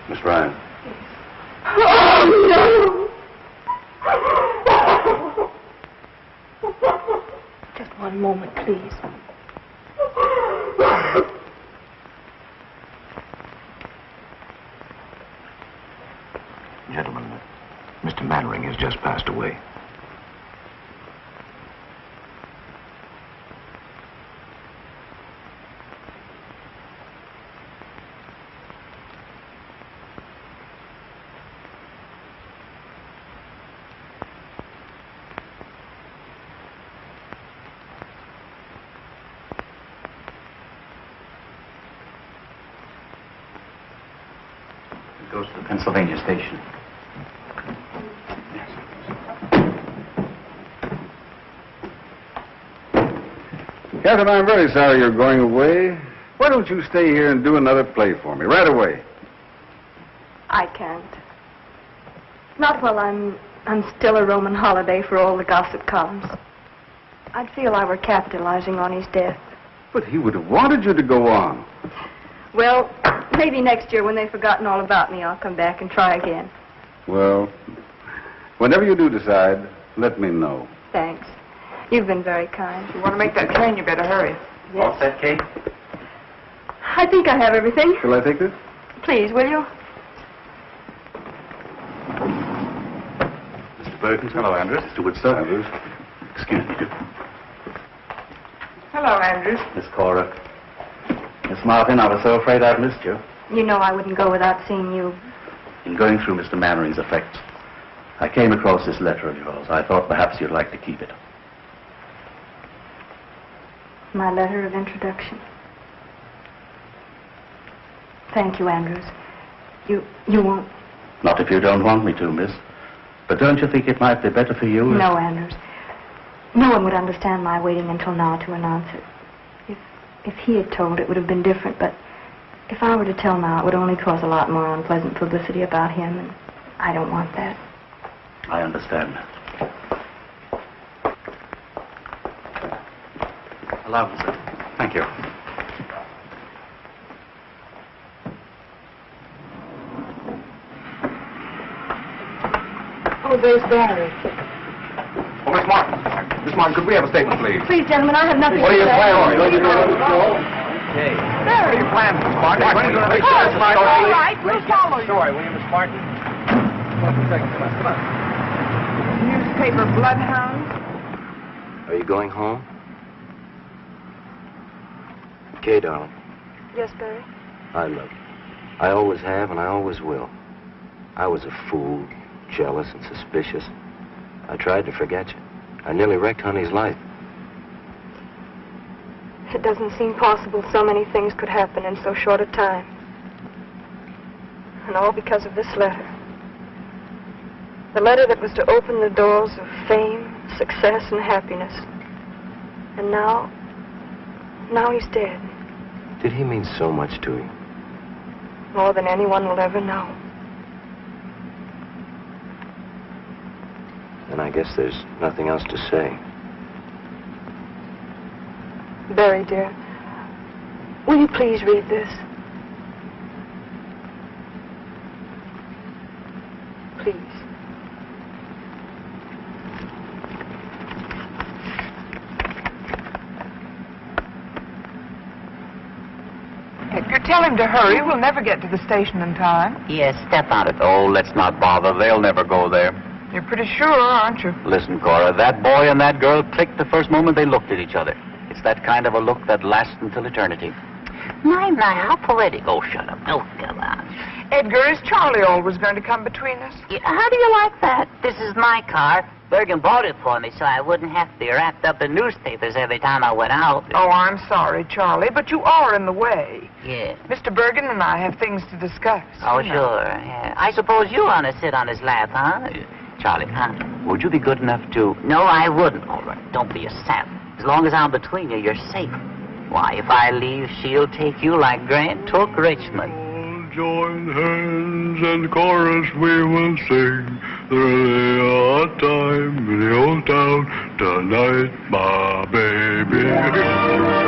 Miss Ryan. Oh, no! Just one moment, please. Gentlemen, Mr. Mannering has just passed away. It goes to the Pennsylvania station. Catherine, I'm very sorry you're going away. Why don't you stay here and do another play for me right away? I can't. Not while I'm still a Roman holiday for all the gossip columns. I'd feel I were capitalizing on his death. But he would have wanted you to go on. Well, maybe next year when they've forgotten all about me, I'll come back and try again. Well, whenever you do decide, let me know. Thanks. You've been very kind. If you want to make that train, you better hurry. Yes. All set, Kate? I think I have everything. Shall I take this? Please, will you? Mr. Perkins. Hello, Andrews. Mr. Woodstock. Andrews. Excuse me. Hello, Andrews. Miss Cora. Miss Martin, I was so afraid I'd missed you. You know I wouldn't go without seeing you. In going through Mr. Mannering's effects, I came across this letter of yours. I thought perhaps you'd like to keep it. My letter of introduction. Thank you, Andrews. You won't... Not if you don't want me to, miss. But don't you think it might be better for you? No, Andrews. No one would understand my waiting until now to announce it. If he had told, it would have been different, but if I were to tell now, it would only cause a lot more unpleasant publicity about him, and I don't want that. I understand. Allow me, sir. Thank you. Oh, there's Barry. Oh, Miss Martin. Miss Martin, could we have a statement, please? Please, gentlemen, I have nothing What are to your say. plans? What are you Okay. What are your plans, Miss Martin? When are you going to All right, we'll follow you. Story, will you, Miss Martin? Come on. Newspaper bloodhound. Are you going home? Kay, darling, Yes, Barry? I love you. I always have, and I always will. I was a fool, jealous and suspicious. I tried to forget you. I nearly wrecked Honey's life. It doesn't seem possible so many things could happen in so short a time. And all because of this letter. The letter that was to open the doors of fame, success, and happiness. And now he's dead. Did he mean so much to you? More than anyone will ever know. And I guess there's nothing else to say. Barry, dear, will you please read this? Please. Edgar, tell him to hurry. We'll never get to the station in time. Yes, step out of it. Oh, let's not bother. They'll never go there. You're pretty sure, aren't you? Listen, Cora, that boy and that girl clicked the first moment they looked at each other. It's that kind of a look that lasts until eternity. My, how poetic. Oh, shut up. Oh, come on. Edgar, is Charlie always going to come between us? Yeah, how do you like that? This is my car. Bergen bought it for me so I wouldn't have to be wrapped up in newspapers every time I went out. Oh, I'm sorry, Charlie, but you are in the way. Yeah. Mr. Bergen and I have things to discuss. Oh, you know. sure. Yeah. I suppose you want to sit on his lap, huh? Charlie, would you be good enough to... No, I wouldn't. All right, don't be a sap. As long as I'm between you, you're safe. Why, if I leave, she'll take you like Grant took Richmond. Join hands and chorus we will sing. There's a time in the old town tonight, my baby.